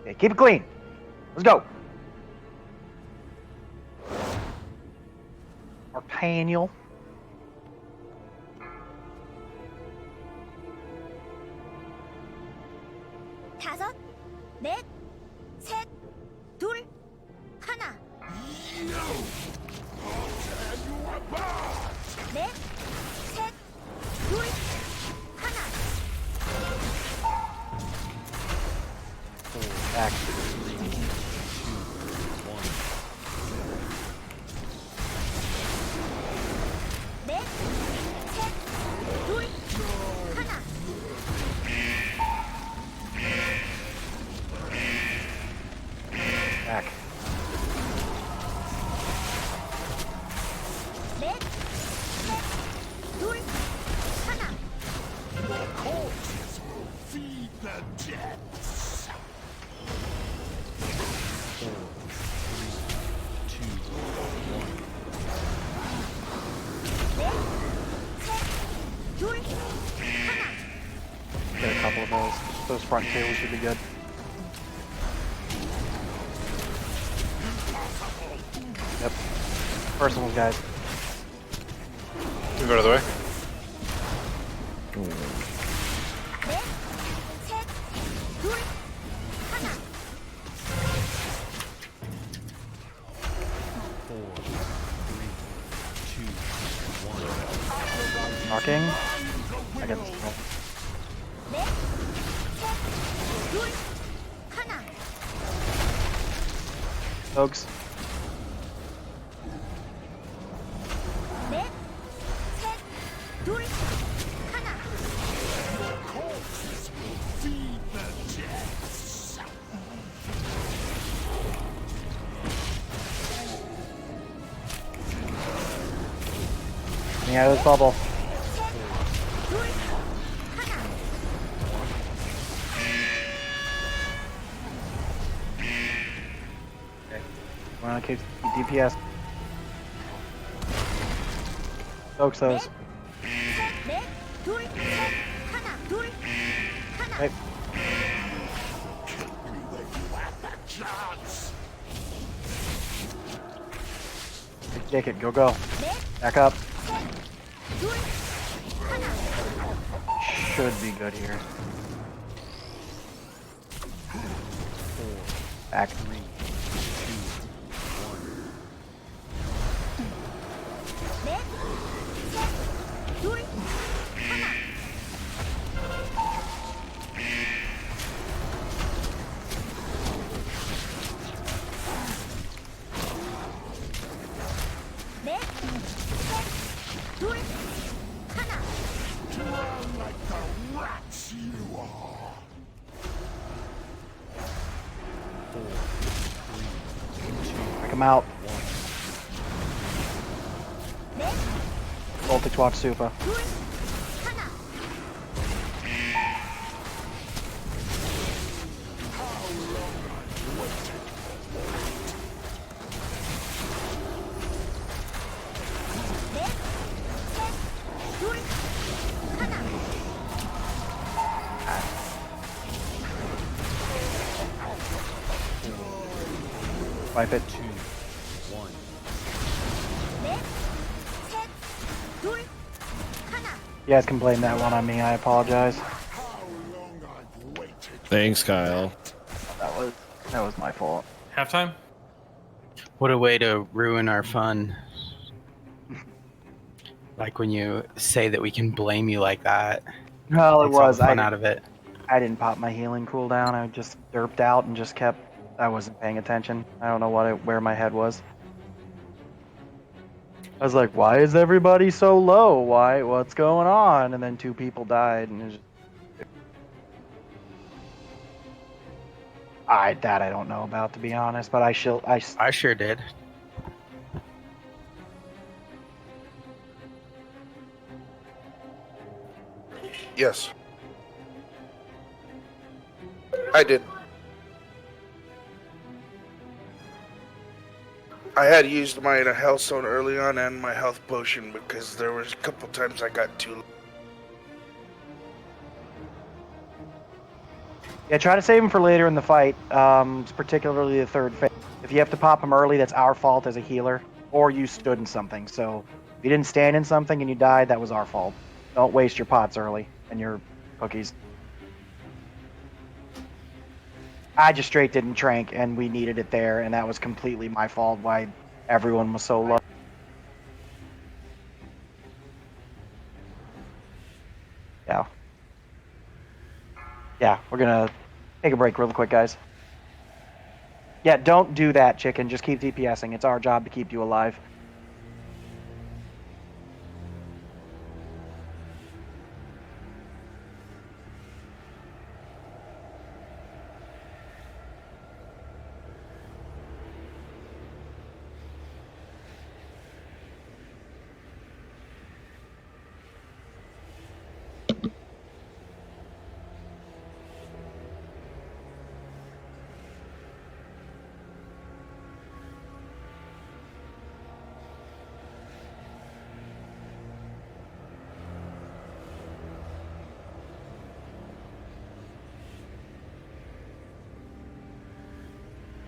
Okay, keep it clean. Let's go. Arcanial. 다섯, 넷, 셋, 둘, 하나. 넷, 셋, 둘, 하나. Back. 넷, 셋, 둘, 하나. Back. 넷, 셋, 둘, 하나. Your corpses will feed the dead. 둘, 하나. Get a couple of those. Those front two should be good. Yep. Personals, guys. Move out of the way. 넷, 셋, 둘, 하나. 4, 3, 2, 1. Knocking. I get this. Oh. 넷, 셋, 둘, 하나. Dogs. 넷, 셋, 둘, 하나. Your corpses will feed the dead. Getting out of this bubble. 둘, 하나. We're on DPS. Soaks those. 넷, 둘, 셋, 하나. 둘, 하나. Right. Me when you had that chance. Take it. Go, go. 넷, Back up. 셋, 둘, 하나. Should be good here. Back. 넷, 셋, 둘, 하나. 넷, 셋, 둘, 하나. Drown like the rats you are. 4, 3, 2, Break him out. 넷, Voltage watch super. 둘, 하나. 넷, Wipe it. 2, 1. 넷, 셋, 둘, 하나. You guys can blame that one on me. I apologize. Thanks, Kyle. That was my fault. Halftime? What a way to ruin our fun. Like when you say that we can blame you like that. Well, it Takes all was. the fun out of it. I didn't pop my healing cooldown. I just derped out and just kept. I wasn't paying attention. I don't know where my head was. I was like, "Why is everybody so low? Why? What's going on?" And then 2 people died, and it was just. I don't know about, to be honest, but I sure did. Yes. I did. I had used my health stone early on and my health potion because there was a couple times I got too. Yeah, try to save them for later in the fight, particularly the third phase. If you have to pop them early, that's our fault as a healer, or you stood in something. So if you didn't stand in something and you died, that was our fault. Don't waste your pots early and your cookies. I just straight didn't trank, and we needed it there, and that was completely my fault why everyone was so low. Yeah. Yeah, we're gonna take a break real quick, guys. Yeah, don't do that, chicken. Just keep DPSing. It's our job to keep you alive.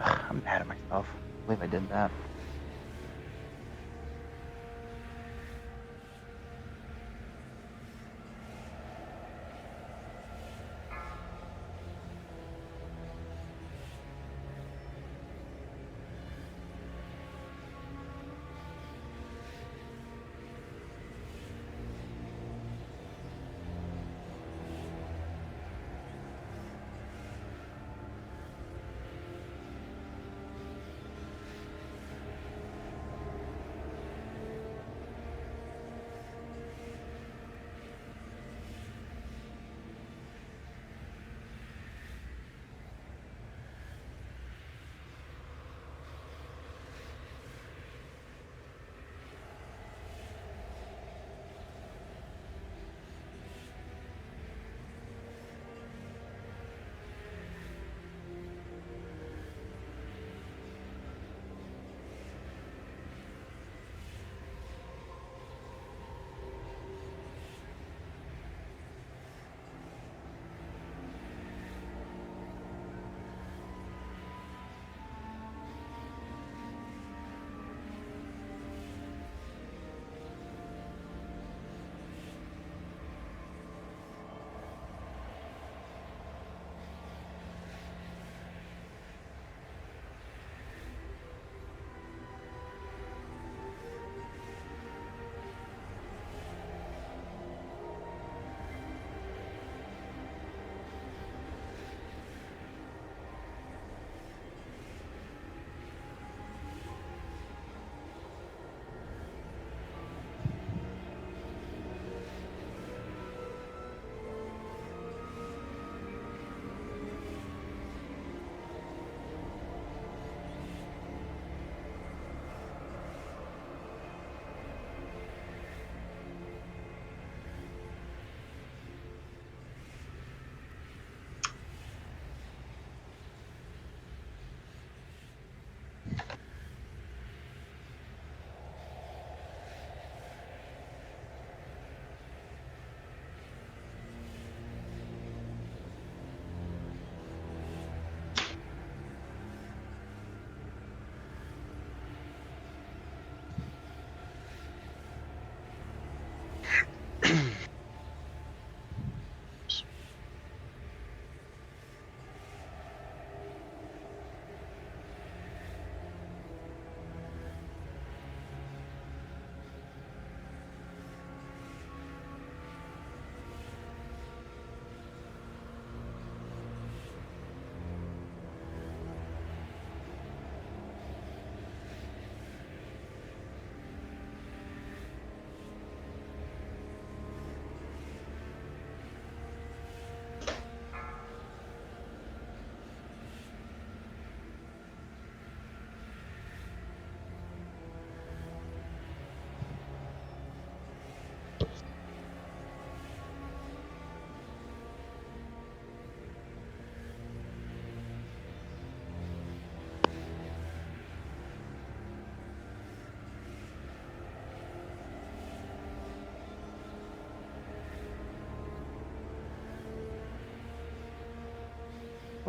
I'm mad at myself. I believe I did that.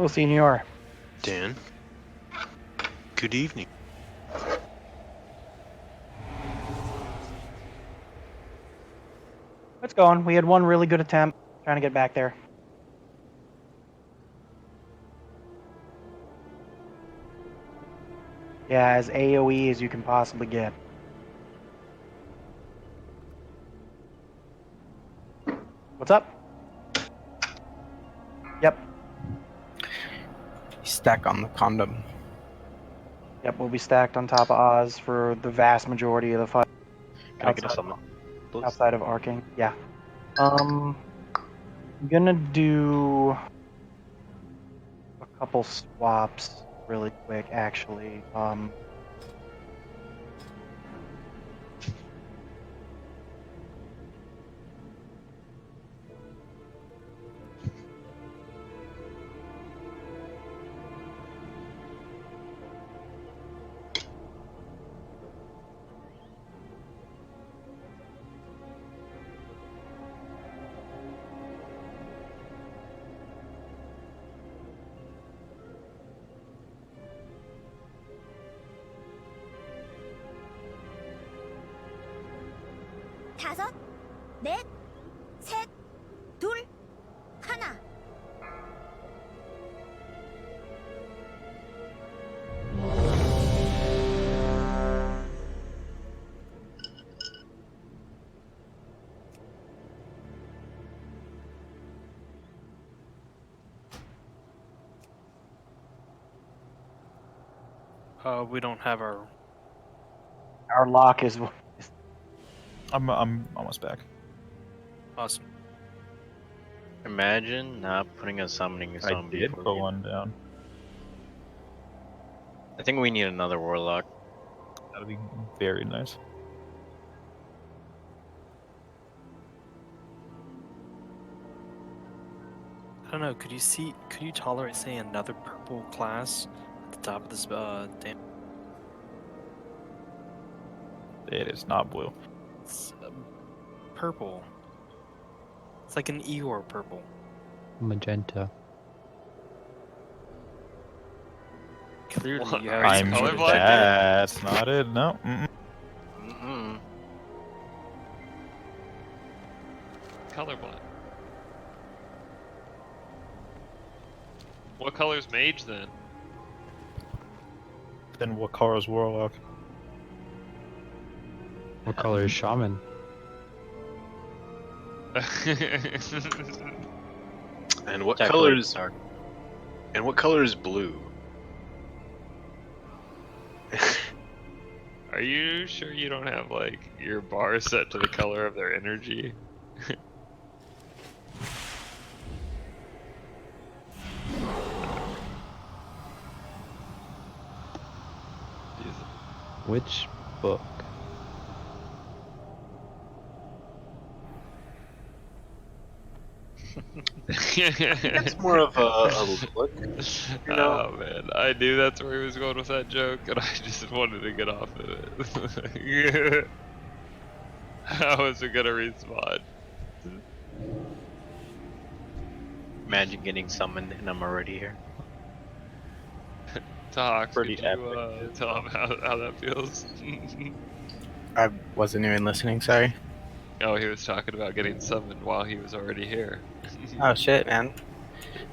Hello, Senor. Dan. Good evening. It's going. We had one really good attempt trying to get back there. Yeah, as AoE as you can possibly get. What's up? Yep. Stack on the condom. Yep, we'll be stacked on top of Oz for the vast majority of the fight. Can I get a summon, please? Outside of arcing, yeah. I'm gonna do a couple swaps really quick, actually. 다섯, 넷, 셋, 둘, 하나. We don't have our. Our lock is. I'm almost back. Awesome. Imagine not putting a summoning I zone did before put we- one down. I think we need another warlock. That'd be very nice. I don't know. Could you tolerate, say, another purple class at the top of this damn? It is not blue. It's, purple. It's like an Eeyore purple. Magenta. Clearly, What? you have. Are you I'm colorblind? that's not it. No. Colorblind. What color's mage then? Then what color is warlock? What color is shaman? And what Jack color Blade is Dark. And what color is blue? Are you sure you don't have like your bar set to the color of their energy? Which book? That's more of a look. You know? Oh man, I knew that's where he was going with that joke, and I just wanted to get off of it. How was it gonna respond? Imagine getting summoned and I'm already here. Talk. Pretty Could you tell him how that feels? I wasn't even listening, sorry. Oh, he was talking about getting summoned while he was already here. Oh shit, man.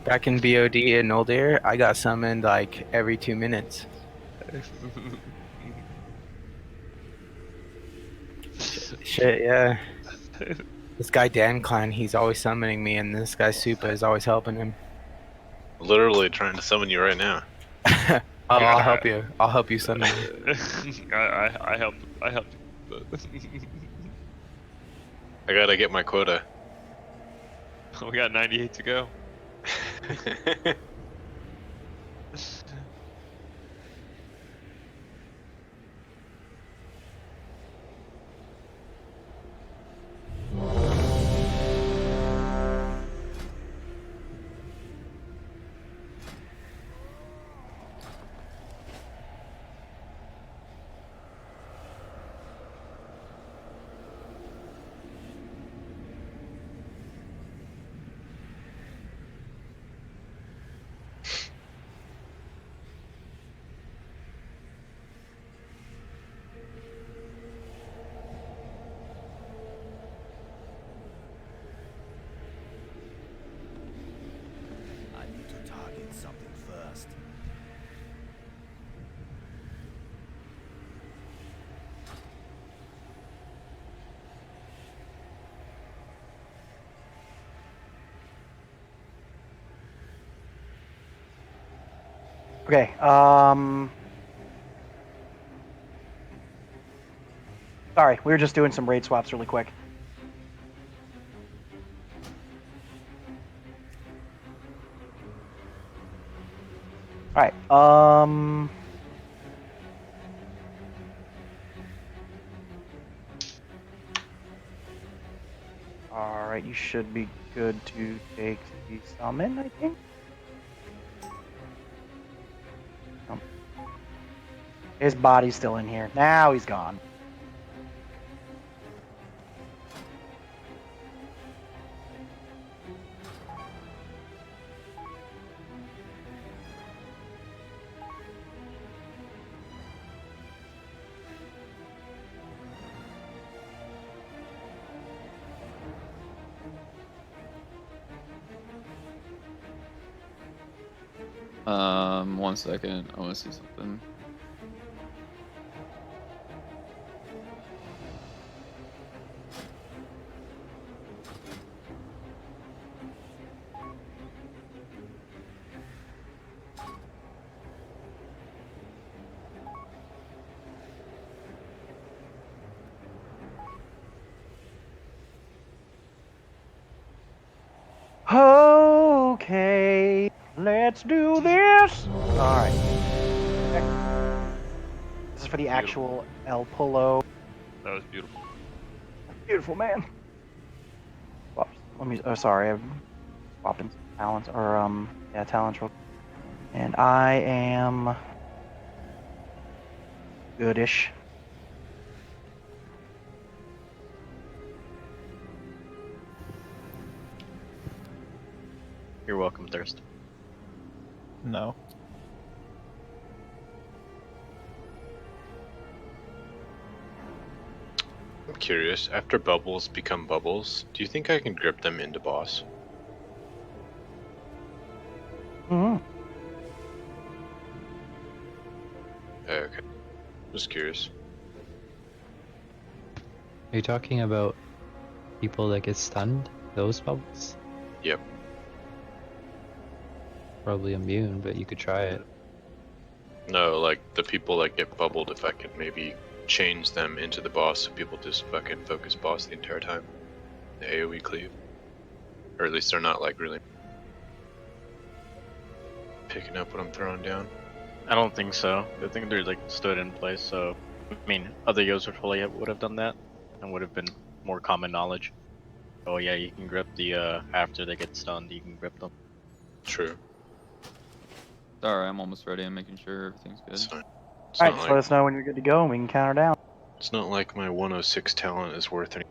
Back in BOD in Old Air, I got summoned like every 2 minutes. Shit, yeah. This guy Dan Klein, he's always summoning me, and this guy Supa is always helping him. Literally trying to summon you right now. Oh, I'll help you. I'll help you summon me. I helped. I gotta get my quota. We got 98 to go. Okay. Sorry, we were just doing some raid swaps really quick. All right. All right, you should be good to take the summon, I think. His body's still in here. Now he's gone. One second. I want to see something. Okay, let's do this. All right. This is for the actual El Polo. That was beautiful. Beautiful, man. Whoops. Let me. Oh, sorry. I'm swapping talents or yeah, talents real. And I am goodish. You're welcome, Thirst. No. I'm curious, after bubbles become bubbles, do you think I can grip them into boss? Mm-hmm. Okay. Just curious. Are you talking about people that get stunned? Those bubbles? Yep. Probably immune, but you could try it. No, like the people that get bubbled, if I could maybe change them into the boss so people just fucking focus boss the entire time. The AoE cleave. Or at least they're not like really picking up what I'm throwing down. I don't think so. I think they're like stood in place, so I mean other Yos would have done that and would have been more common knowledge. Oh yeah, you can grip the after they get stunned, you can grip them. True. Alright, I'm almost ready. I'm making sure everything's good. It's fine. It's All right, not just like, let us know when you're good to go, and we can count her down. it's not like my 106 talent is worth any.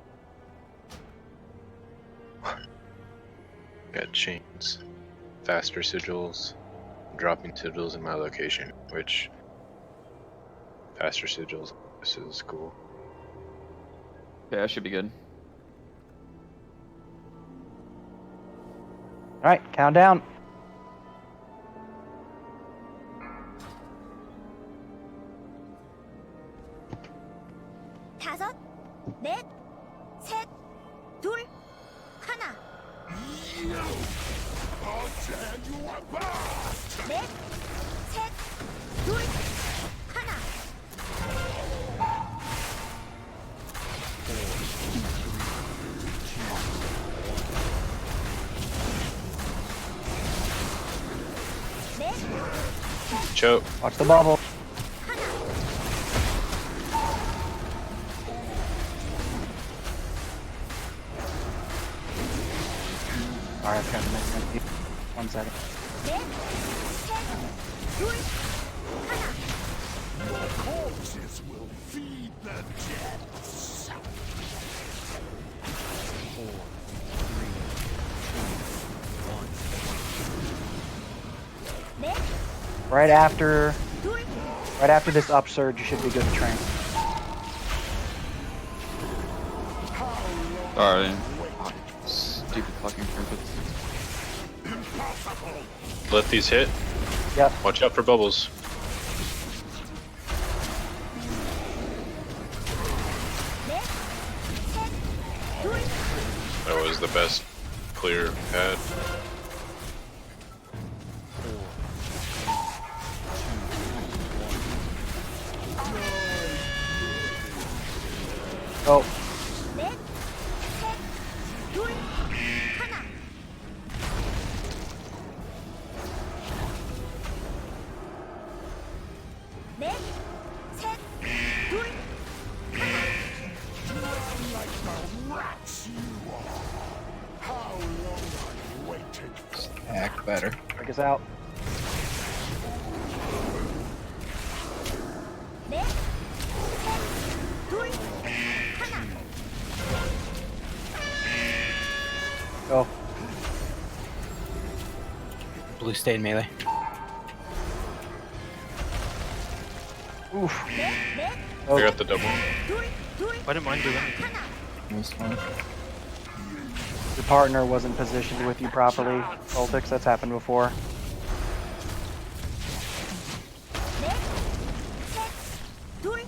Got chains, faster sigils, dropping sigils in my location, which faster sigils, this is cool. Okay, I should be good. All right, count down. 다섯, 넷, 셋, 둘, 하나. 넷, 셋, 둘, 하나. 넷, Choke. Watch the bubble. Alright, I've got to make sense. 1 second. 넷, 셋, 둘, 하나. The corpses will feed the dead. 4, 3, 2, 1. 넷, Right after 둘, this upsurge, you should be good to train. Alright. Stupid fucking trinkets. Let these hit. Yep. Watch out for bubbles. 넷, 셋, 둘, That was the best clear pad. 4, 3, 2, Oh. 넷, 셋, 둘, 하나. 넷, 셋, 둘, 하나. Like the rats you are. How long I've waited for Act better. Break us out. 넷, 셋, 둘, 하나. Go. Blue stayed melee. Oof. 넷, 넷, Oh. I got the double. 둘, 둘, I didn't mind doing it. 하나. Nice one. Your partner wasn't positioned with you properly. Voltix, that's happened before. 넷, 셋, 둘,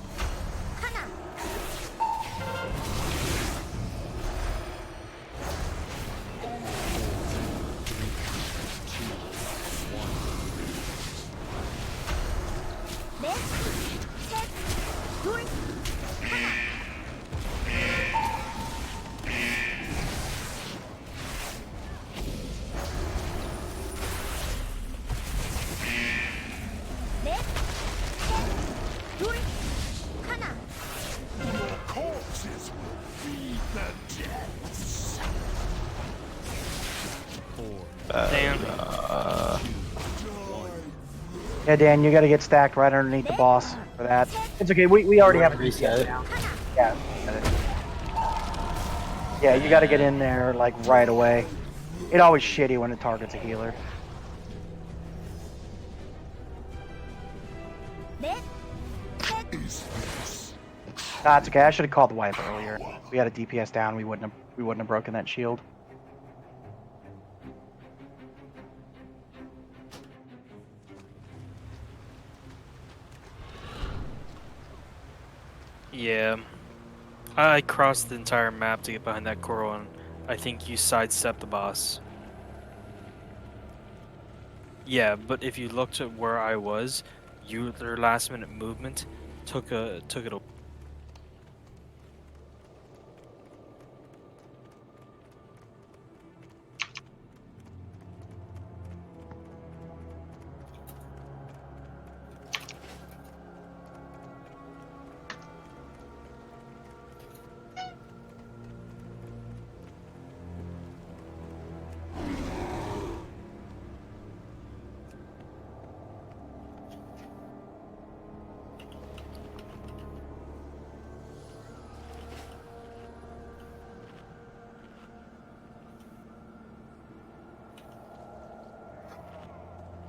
하나. 넷, 셋, 둘, 하나. 넷, 셋, 둘, 하나. your corpses will feed the depths. Damn. Yeah, Dan, you got to get stacked right underneath the boss for that. It's okay. We already have a Reset it. Yeah. Yeah, you got to get in there like right away. It's always shitty when it targets a healer. 넷, Nah, it's okay. I should have called the wipe earlier. We had a DPS down. We wouldn't have broken that shield. Yeah. I crossed the entire map to get behind that coral, and I think you sidestepped the boss. Yeah, but if you looked at where I was, their last minute movement took it away.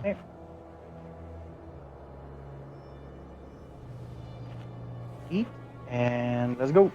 Okay. Eat and let's go.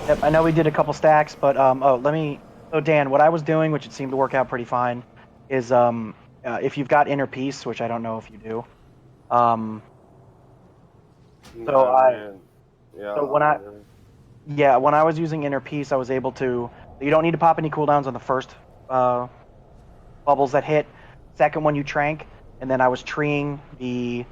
Yep, I know we did a couple stacks, but so Dan, what I was doing, which it seemed to work out pretty fine, is if you've got inner peace, which I don't know if you do, so when I was using inner peace, I was able to. You don't need to pop any cooldowns on the first bubbles that hit. Second one you trank, and then I was treeing the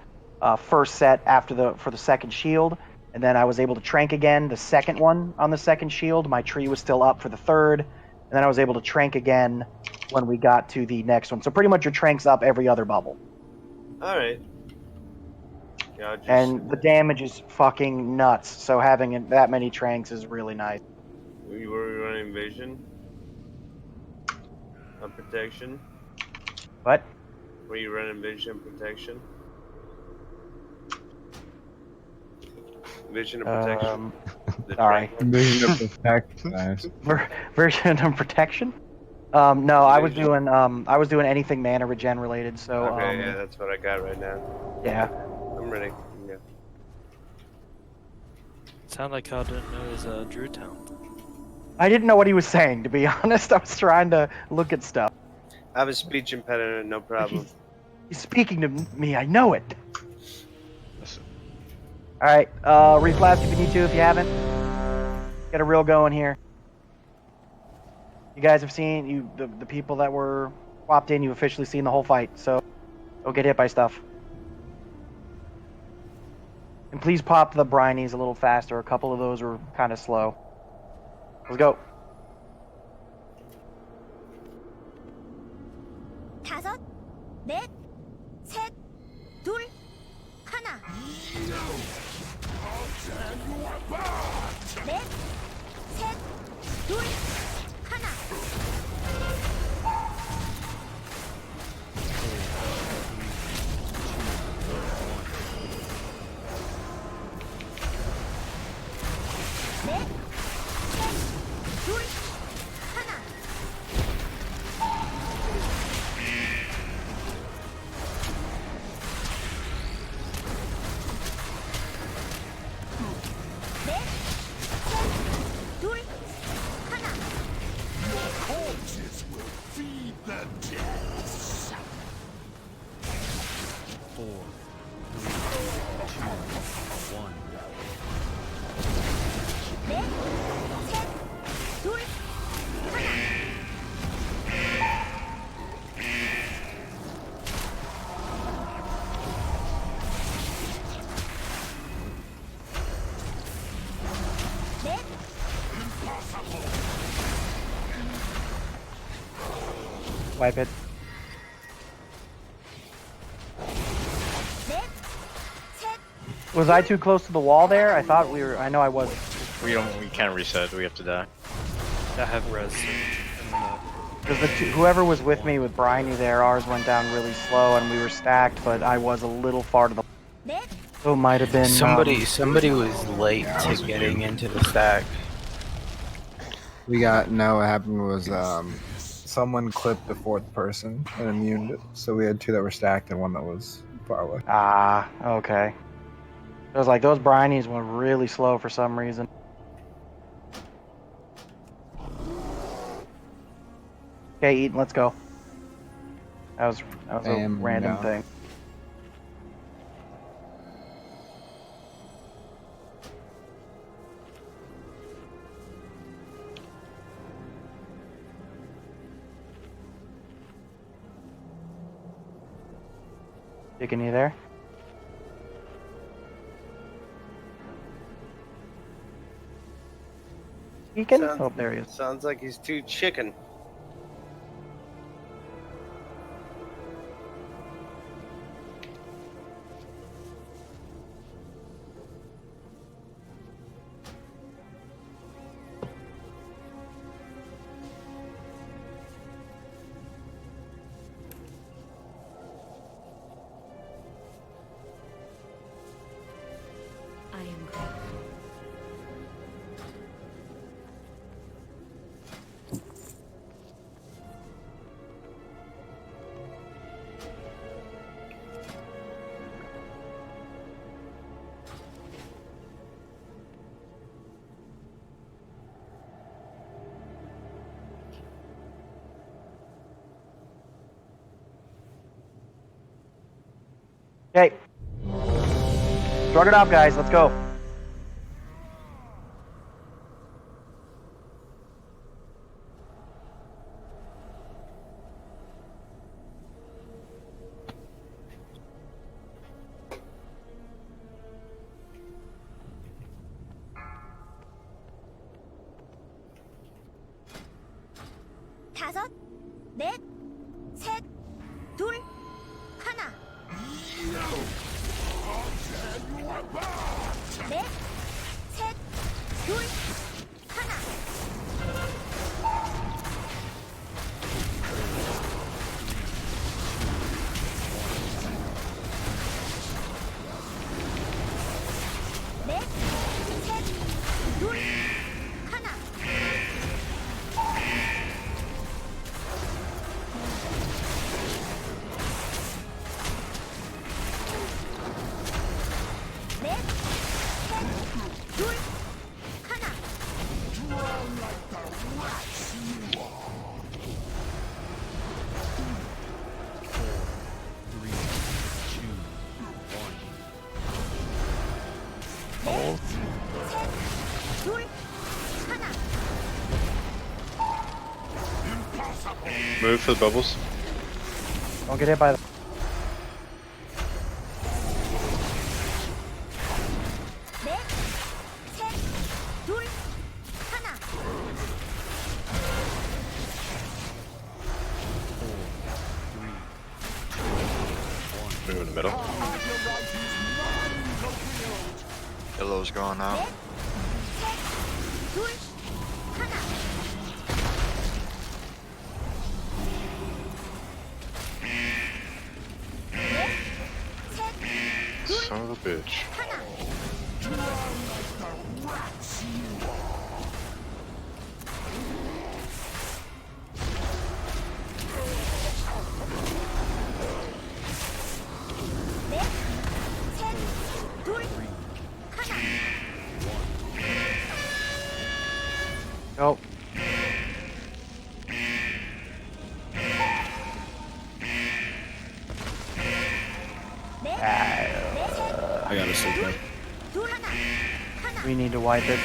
first set for the second shield, and then I was able to trank again the second one on the second shield. My tree was still up for the third, and then I was able to trank again when we got to the next one. So pretty much your trank's up every other bubble. All right. Yeah, And the damage is fucking nuts. So having that many tranks is really nice. Were you running vision? Protection? What? Were you running vision protection? Vision of protection. Sorry. Vision of protection. Nice. Version of protection? No, I was doing anything mana regen related. So okay, yeah, that's what I got right now. Yeah. I'm ready. Yeah. Sound like how didn't know his Drew Town. I didn't know what he was saying, to be honest. I was trying to look at stuff. I have a speech impediment, no problem. He's speaking to me. I know it. All right, reflash if you need to. If you haven't, get a reel going here. You guys have seen the people that were swapped in. You've officially seen the whole fight, so don't get hit by stuff. And please pop the brinies a little faster. A couple of those were kind of slow. Let's go. 5, 4, 3, 2, 1. 넷, 셋, 둘, 하나. 넷, 셋, 둘, 하나. 넷, 셋, 둘, 하나. Corpses will feed the dead. 4, 3, 2, 1. 넷, 셋, 둘, 하나. 넷, Wipe it. 넷, 셋, Was I too close to the wall there? I thought we were. I know I was. We can't reset. We have to die. I have res. Because whoever was with me with Briny there, ours went down really slow and we were stacked, but I was a little far to the. 넷, So it might have been. Somebody was late to getting into the stack. We got what happened was someone clipped the fourth person and immuned it. So we had 2 that were stacked and 1 that was far away. Ah, okay. It was like those brinies went really slow for some reason. Okay, Eaton, let's go. That was a random thing. Chicken, you there? Chicken? Oh, there he is. Sounds like he's too chicken. I am grateful. Okay. Drug it out, guys. Let's go. 다섯, 넷, 셋, 둘, 하나. 넷, 셋, 둘, 하나. 넷, 셋, 둘, 하나. 넷, 셋, 둘, 하나. 셋, 둘, 하나. Move for the bubbles. Don't get hit by the. 넷, 셋, 둘, 하나. Move in the middle. Yellow's going out. 둘, 하나. Son of a bitch. 넷, 셋, 둘, 하나. Go. I gotta sleep up. 둘, 하나. We need to wipe it.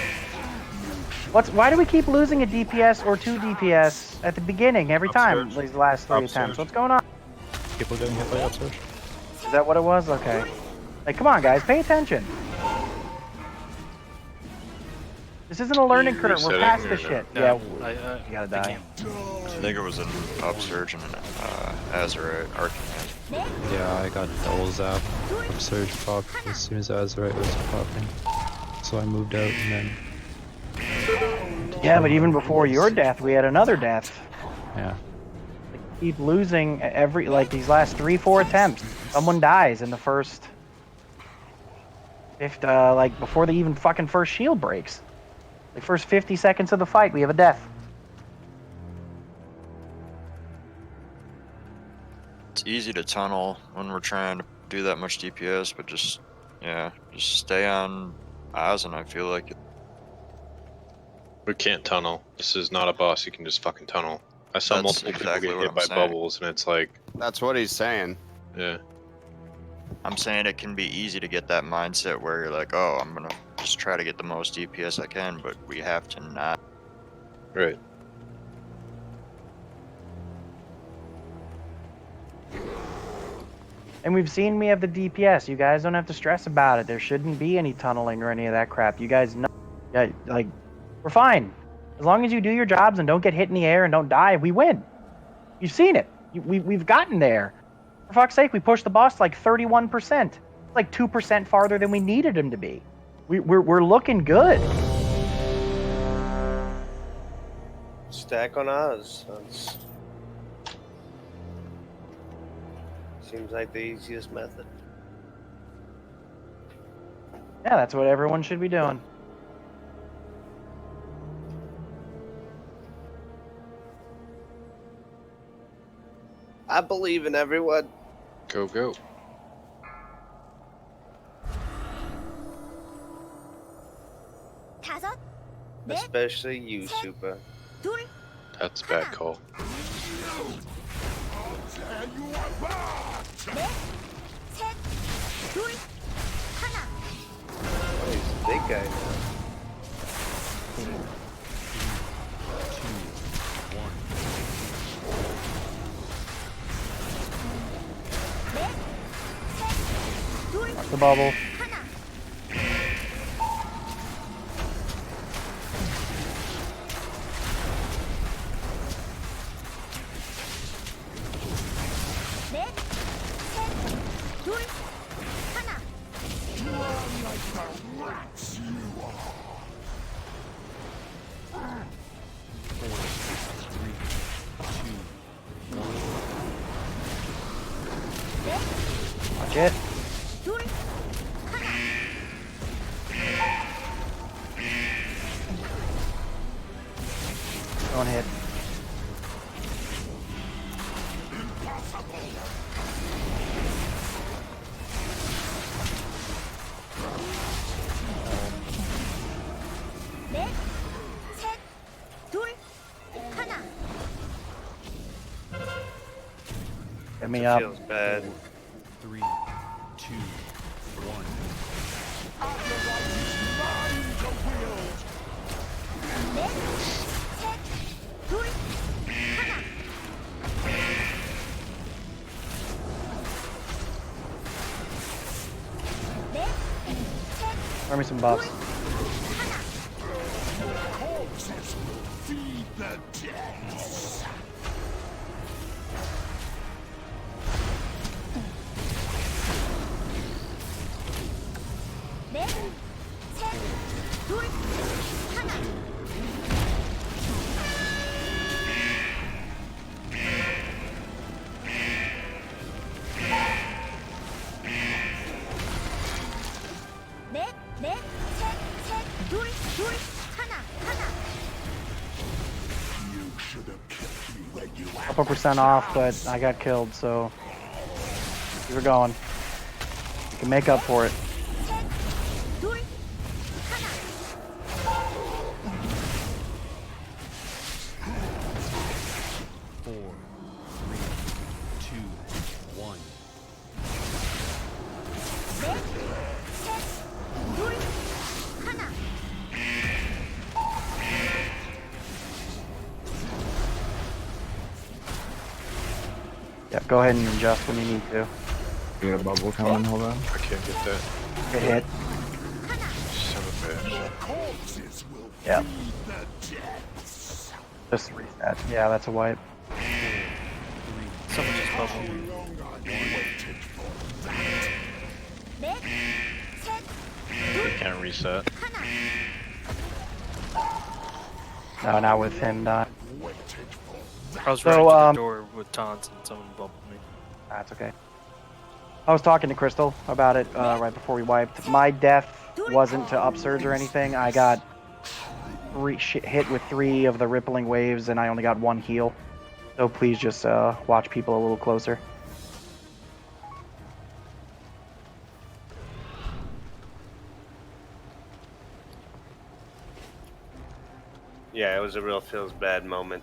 Why do we keep losing a DPS or 2 DPS at the beginning every time? These last 3 attempts. What's going on? People getting hit by upsurge. Is that what it was? Okay. Like, come on, guys, pay attention. This isn't a learning curve. We're past this shit. No, Yeah, you gotta die. I think it was an upsurge and an Azerite Arcanine. Yeah, I got double zap. Upsurge popped as soon as Azerite was popping. So I moved out and then. Yeah, but even before your death, we had another death. Yeah. Keep losing every, like, these last 3-4 attempts. Someone dies in the first. Like, before the even fucking first shield breaks. The first 50 seconds of the fight, we have a death. It's easy to tunnel when we're trying to do that much DPS, but just stay on Oz, and I feel like it. We can't tunnel. This is not a boss. You can just fucking tunnel. I saw That's multiple exactly people what get hit I'm by saying. bubbles, and it's like, That's what he's saying. yeah. I'm saying it can be easy to get that mindset where you're like, oh, I'm gonna just try to get the most DPS I can, but we have to not. Right. And we've seen me have the DPS. You guys don't have to stress about it. There shouldn't be any tunneling or any of that crap. You guys know, yeah, like, we're fine. As long as you do your jobs and don't get hit in the air and don't die, we win. You've seen it. We've gotten there. For fuck's sake, we pushed the boss to like 31%. It's like 2% farther than we needed him to be. We're looking good. Stack on Oz. Seems like the easiest method. Yeah, that's what everyone should be doing. I believe in everyone. Go, go. 다섯, 넷, Especially you, Super. 둘, That's a bad call. 넷, 셋, 둘, 하나. Oh, he's a big guy now. Watch the bubble. 넷, 셋, 둘, 하나. You are like the rats you are. Watch it. 둘, 하나. Don't hit. 넷, 셋, 둘, 하나. Get me up. Feels bad. 3, 2, 1. me some buffs. Corpses will feed the dead. 넷, 셋, 둘, 하나. 넷, 넷, 셋, 셋, 둘, 둘, 하나, 하나. You should have killed me when you Couple percent off, but I got killed, so keep it going. You can make up for it. 둘, Four, three, two, one. 넷, 셋, 둘, 하나. Yeah, go ahead and adjust when you need to. You got a bubble coming, hold on. I can't get that. Get hit. Son of a bitch. corpses will Yeah. feed the dead. Just reset. Yeah, that's a wipe. Someone just bubbled. 넷, 셋, We can't reset. No, not with him dying. I was So, running to the door with taunts and someone bubbled me. That's okay. I was talking to Crystal about it right before we wiped. My death wasn't to upsurge or anything. I got hit with 3 of the rippling waves, and I only got 1 heal. So please just watch people a little closer. Yeah, it was a real feels bad moment.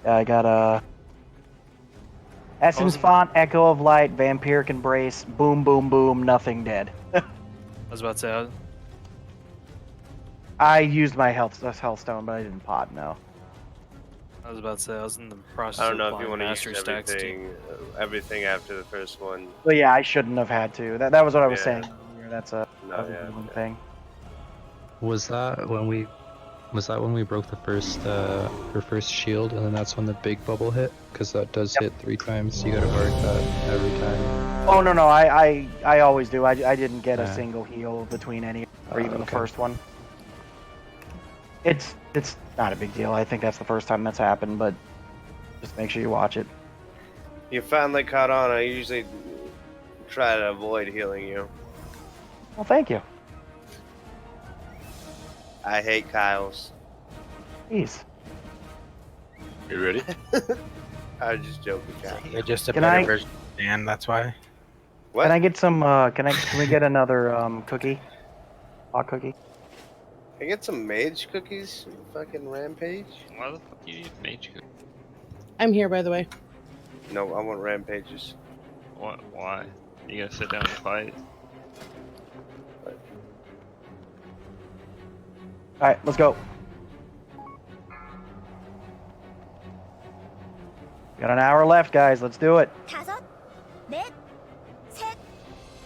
Yeah, I got Essence Font, Echo of Light, Vampiric Embrace, boom, boom, boom, nothing dead. I was about to say, I used my health stone, but I didn't pot, no. I was about to say, I was in the process I don't know of if you applying want to master use stacks everything after the first one. But yeah, I shouldn't have had to. That was what I was Yeah. saying earlier. That's a yeah. thing. Was that when we broke the first her first shield, and then that's when the big bubble hit? Because that does hit 3 times. You gotta mark that every time. Oh no, I always do. I didn't get a Yeah. single heal between any or even the okay. first one. It's not a big deal. I think that's the first time that's happened, but just make sure you watch it. You finally caught on. I usually try to avoid healing you. Well, thank you. I hate Kyle's. Jeez. You ready? I was just joking, Kyle. They're just a Can better I- version of Dan, that's why. What? Can I get some? Can we get another cookie? Hot cookie. Can I get some mage cookies? Fucking rampage? Why the fuck do you need mage cookie? I'm here, by the way. No, I want rampages. What? Why? You gotta sit down and fight? All right, let's go. Got an hour left, guys. Let's do it. 다섯, 넷, 셋,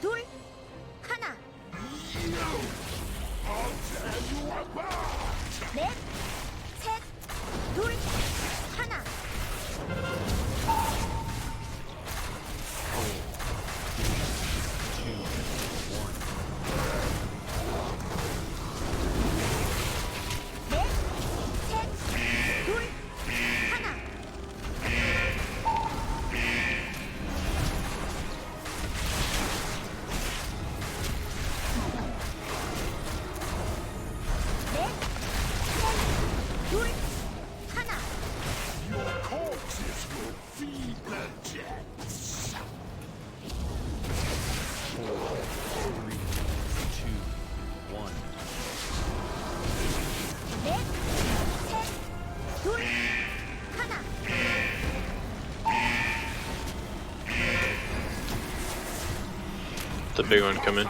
둘, 하나. 넷, 셋, 둘, 하나. 넷, 셋, 둘, 하나. 넷, 셋, 둘, 하나. Your corpses will feed the dead. Four, three, two, one. 넷, 셋, 둘, 하나. The big one coming.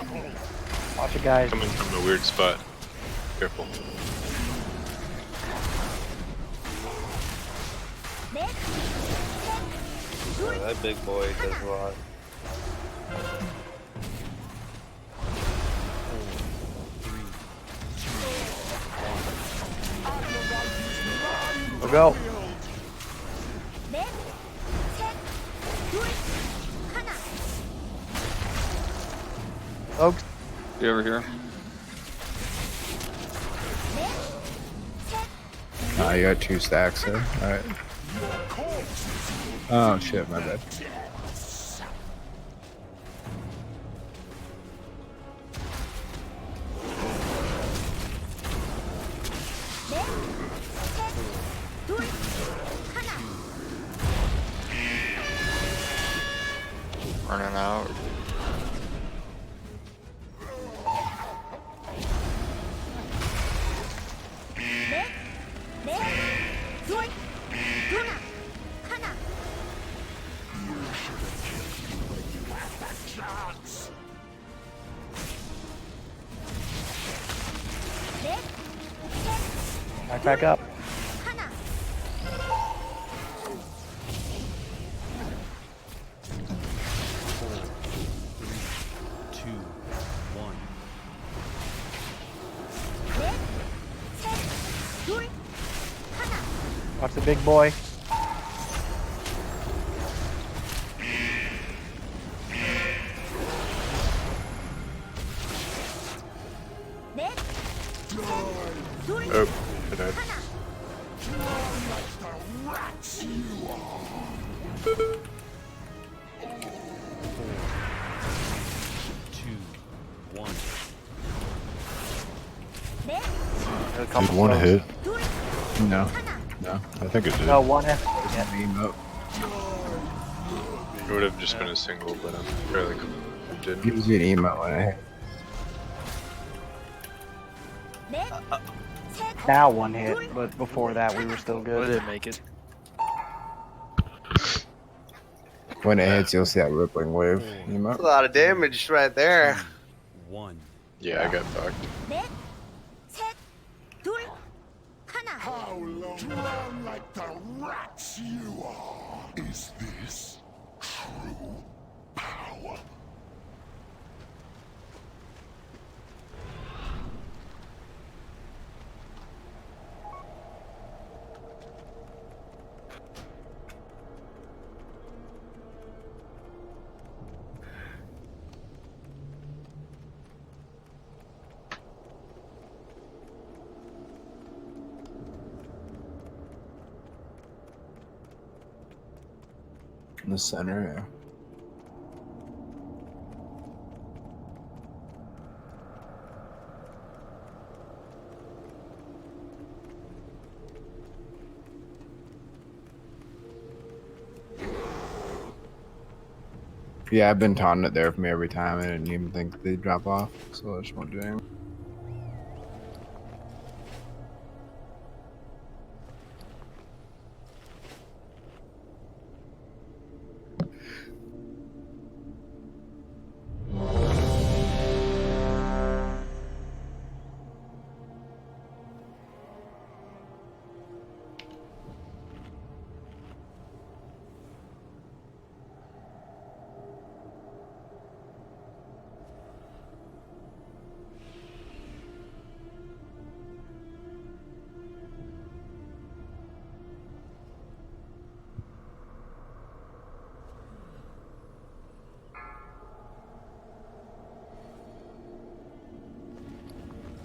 Watch it, guys. Coming from a weird spot. Careful. 넷, 셋, Oh, 둘, that big boy does a lot. go. 넷, 셋, 둘, 하나. Folks. Get over here. Ah, you got 2 stacks there. Alright. Oh shit, my bad. Running out. 둘, 누나, 하나. Back up. 하나. 2, 1. 넷, 셋, 둘, 하나. Watch the big boy. 넷, 둘, Oh, good eye. 하나. 넷, Did one hit? No. 하나. No. I think it did. No, one hit. It would have just been a single, but I'm fairly confident it did. Gives you an emote when I hit. 넷, Now one hit, but before that we were still good. Didn't make it. When it hits, you'll see that rippling wave emote. That's a lot of damage right there. 1. Yeah, I got fucked. 넷, 셋, 둘, 하나. Drown like the rats you are. Is this true power? In the center, yeah. Yeah, I've been taunting it there for me every time. I didn't even think they'd drop off, so I just won't do anything.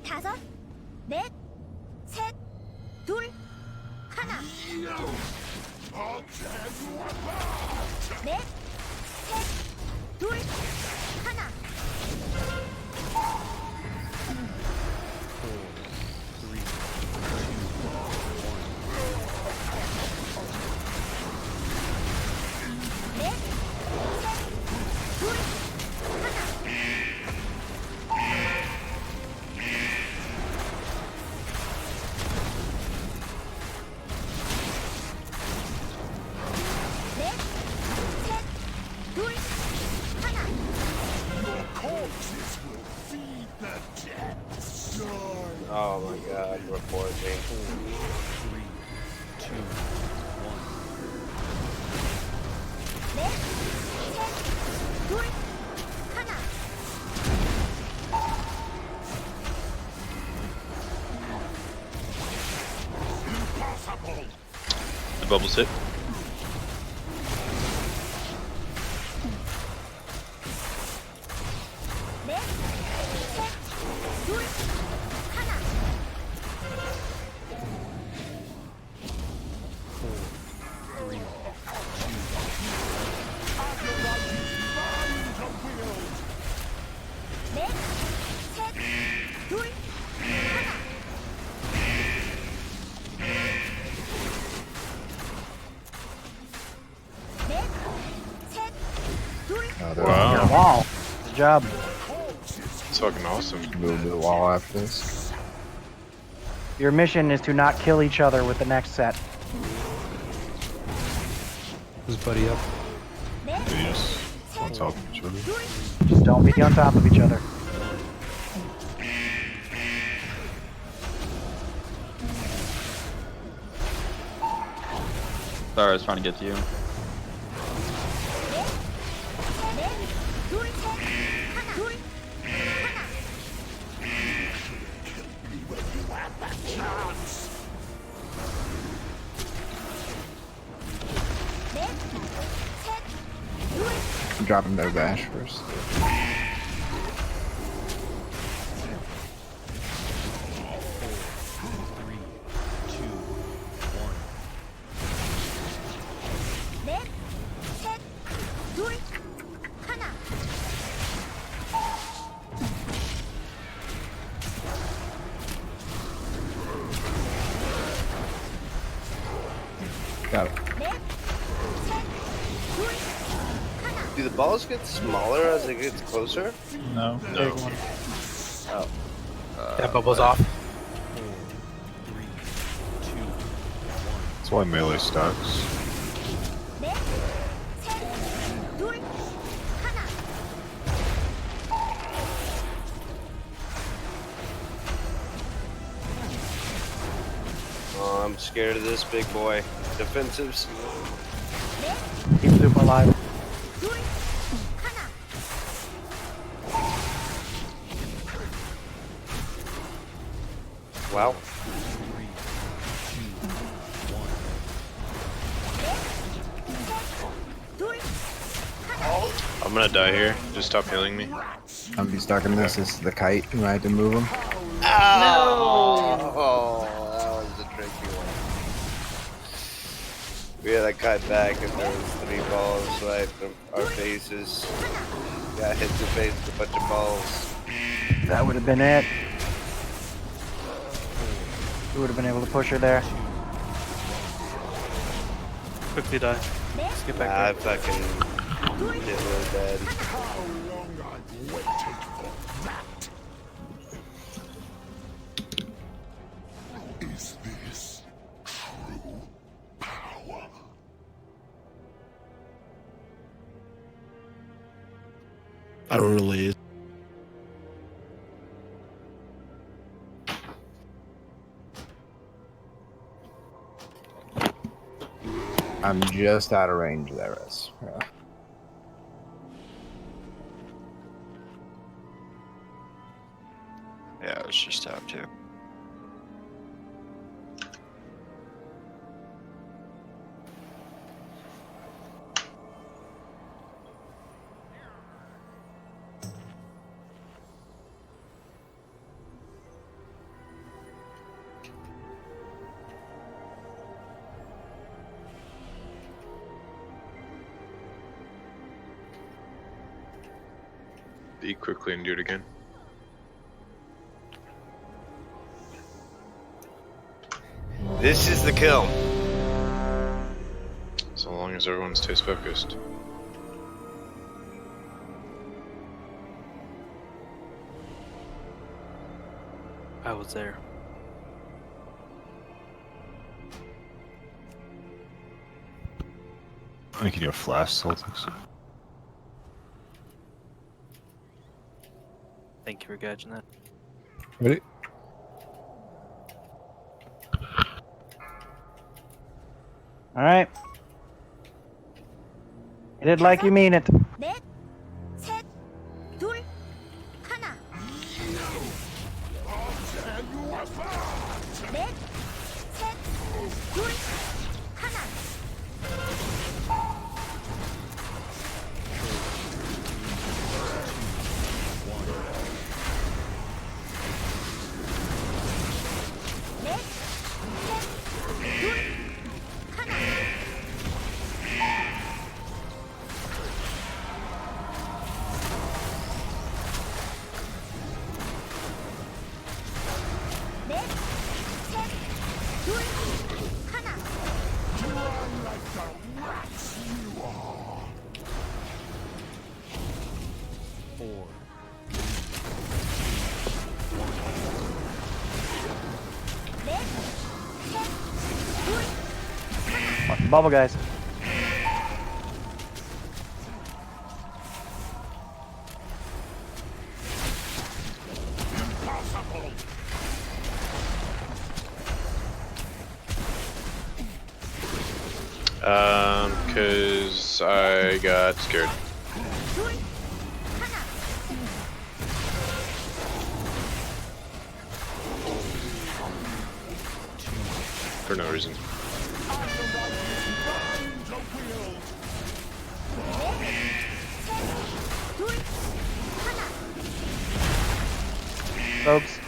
다섯, 넷, 셋, 둘, 하나. 넷, 셋, 둘, 하나. 3, 2, 1. 넷, 셋, 둘, 하나. 넷, 셋, 둘, 하나. Your corpses will feed the depths. Oh my god, we're forging. 3, 2, 1. 넷, 셋, 둘, 하나. Impossible. The bubbles hit. 넷, 셋, 둘, 하나. 넷, 셋, 둘, 하나. 넷, 셋, 둘. Wow. Wow. Good job. It's fucking awesome. Move the wall after this. Your mission is to not kill each other with the next set. Just buddy up. Yes. On top of each other. Just don't be on top of each other. Sorry, I was trying to get to you. I'm dropping no bash first. 넷, 셋, 둘, 하나. Got it. 넷, 셋, 둘, 하나. Do the balls get smaller as it gets closer? No. No. Oh. That bubble's off. That's why melee stacks. 넷, 셋, 둘, 하나. Oh, I'm scared of this big boy. Defensives. Keep Zoom alive. 둘, 하나. Wow. 둘, I'm gonna die here. Just stop healing me. I'm be stuck in this. This is the kite. You might have to move him. Oh, that was a tricky one. We had that cut back and there was 3 balls right from our faces. Got hit in the face with a bunch of balls. That would have been it. You would have been able to push her there. Quickly die. Let's get back I there. fucking did really bad. Is this true power? I don't really. I'm just out of range there, Riz. Yeah. Yeah, it's just tap too. Eat quickly and do it again. This is the kill. So long as everyone stays focused. I was there. I think you need a flash Celtics. Thank you for catching that. Ready? Alright. Hit it like you mean it. 넷, 셋, 둘, 하나. 넷, 셋, 둘, 하나. bubble, guys. Cause I got scared. For no reason. Folks.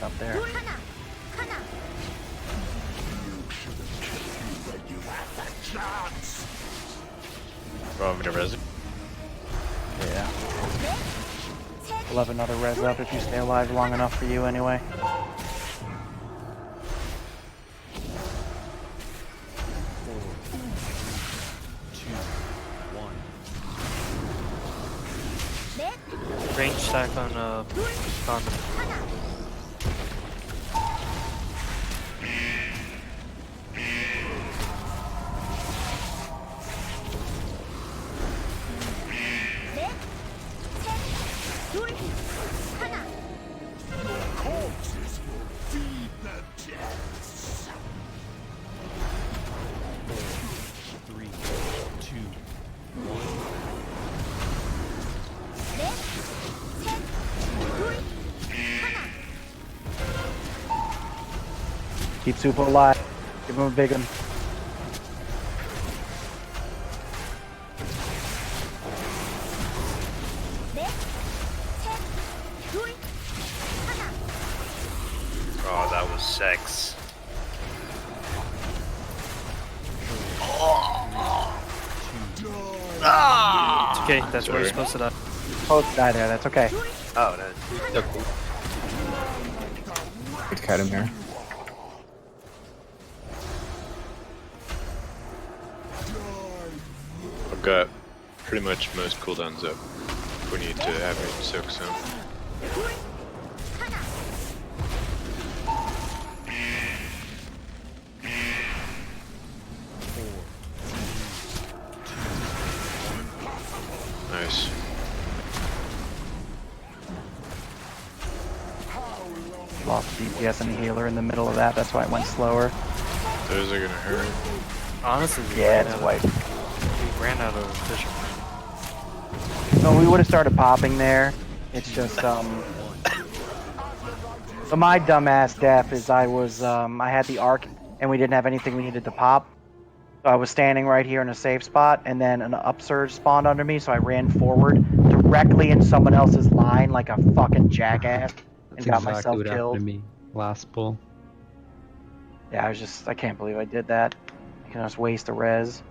Up there. Want me to res it? Yeah. We'll have another res up if you stay alive long enough for you anyway. Range stack on condom. Keep Super alive. Give him a big one. Oh, that was sex. It's okay, that's where you're supposed to die. Both die there, that's okay. Oh, no. Good cut him there. I've got pretty much most cooldowns up. We need to have it soak some. Nice. Lost DPS and a healer in the middle of that, that's why it went slower. Those are gonna hurt. Honestly, Yeah, it's white. We ran out of fish. No, we would have started popping there. It's just, but my dumbass death is I had the arc and we didn't have anything we needed to pop. So I was standing right here in a safe spot and then an upsurge spawned under me, so I ran forward directly in someone else's line like a fucking jackass and That's got exactly myself what happened killed. to me last pull. Yeah, I can't believe I did that. I can just waste a res.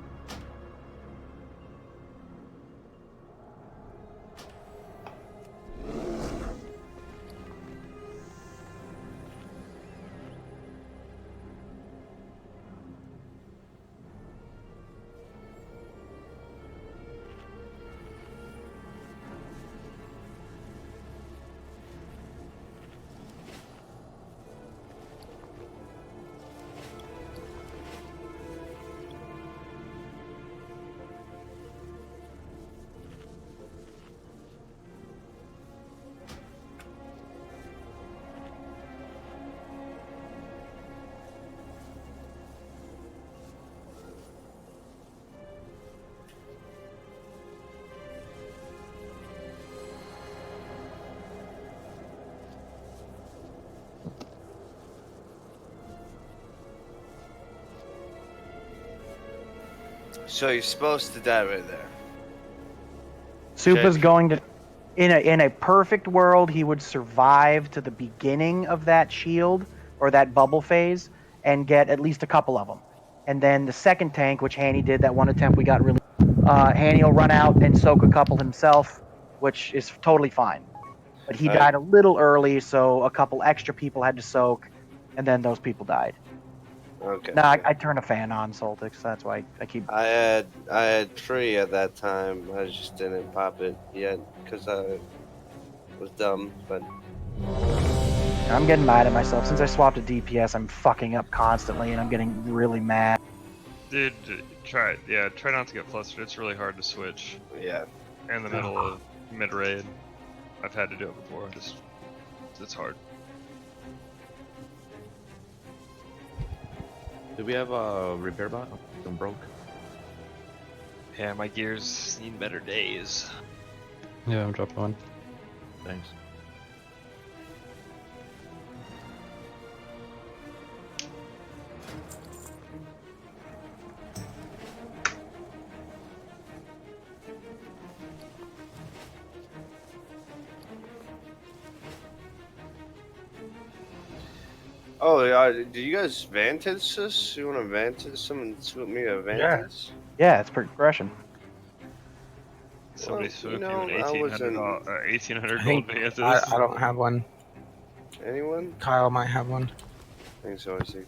So you're supposed to die right there. Soup is going to in a perfect world, he would survive to the beginning of that shield or that bubble phase and get at least a couple of them. And then the second tank, which Hannie did, that one attempt we got really, Hannie will run out and soak a couple himself, which is totally fine. But he died a little early, so a couple extra people had to soak, and then those people died. Okay. No, I turned a fan on, Soltix. That's why I keep. I had 3 at that time. I just didn't pop it yet because I was dumb. But I'm getting mad at myself. Since I swapped to DPS, I'm fucking up constantly, and I'm getting really mad. Dude, try not to get flustered. It's really hard to switch. Yeah. In the middle of mid raid, I've had to do it before. It's hard. Do we have a repair bot? I'm broke. Yeah, my gear's seen better days. Yeah, I'm dropping one. Thanks. oh, do you guys Vantage this? You want to Vantage? Someone swoop me a Vantage? Yeah, it's progression. Somebody swooped you an I 1800 I gold think Vantage. I don't have one. Anyone? Kyle might have one. I think so. I see.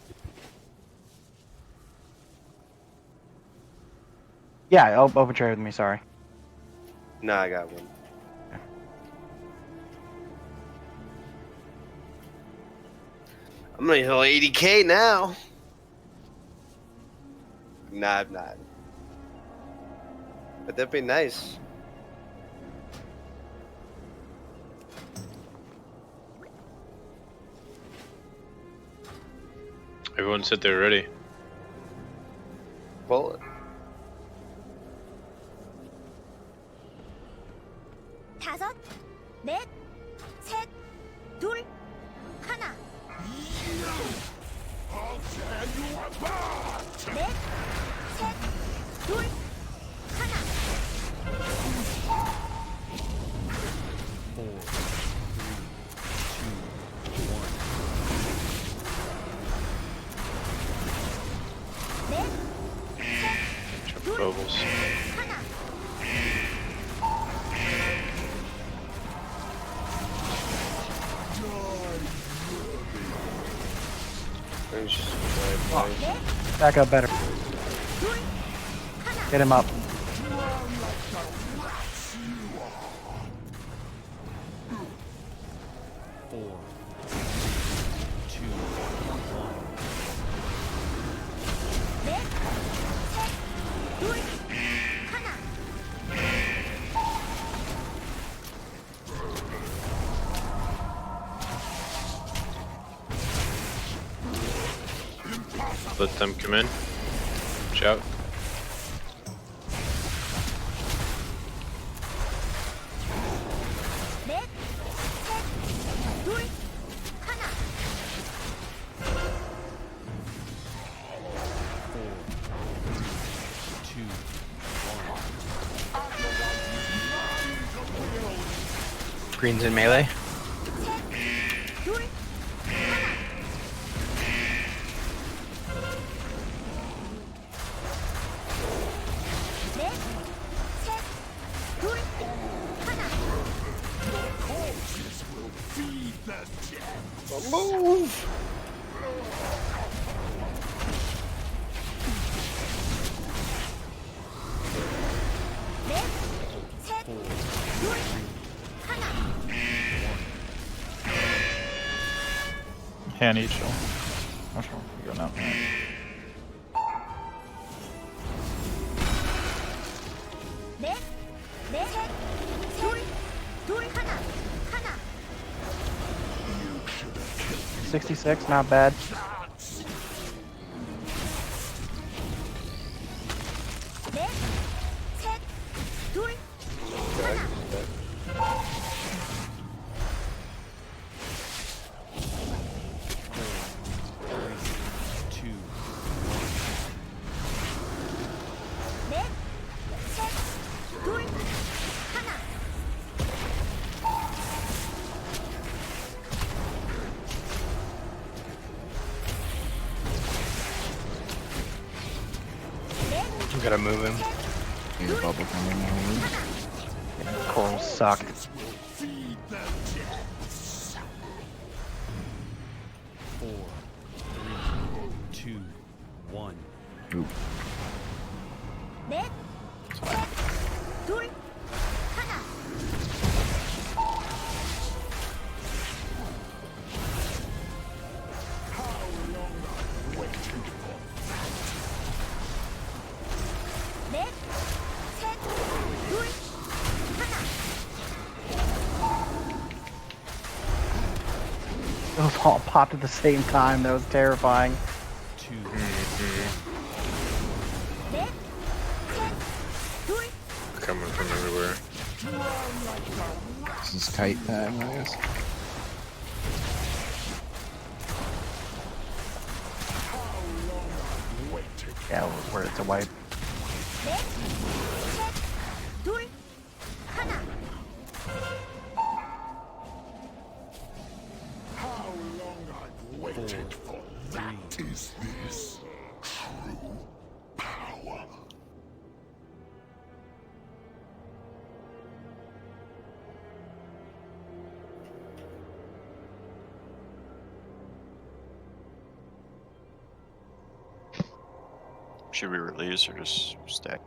Yeah, open trade with me. Sorry. Nah, I got one. I'm gonna heal 80k now. Nah, I'm not. But that'd be nice. Everyone said they're ready. Bullet. 다섯, 넷, 셋, 둘, 하나. 넷, 셋, 둘, 하나. 4, 3, 2, 1. 넷, Jump bubbles. 하나. Back up better. Get him up. Let them come in. Shout. 넷, 셋, 둘, 하나. 2, 1. Green's in melee. Move! Hannie, chill. Oh, sure. You go now. 넷, 넷, 셋, 둘, 둘, 하나. 66, not bad. 넷, 셋, 둘. 넷, 셋, 둘, 하나. gotta move him. Need a bubble coming in. Coral sucked. Feed the depths. 4, 3, 2, 1. Oop. 넷, 셋, 둘, 하나. 넷, 셋, 둘, 하나. Those all popped at the same time. That was terrifying. 2. 넷, 셋, 둘, Coming from everywhere. This is kite time, I guess. Yeah, where it's a wipe. 넷, 셋, 둘, 하나. How long I've waited for that. Is this true power? Should we release or just stay?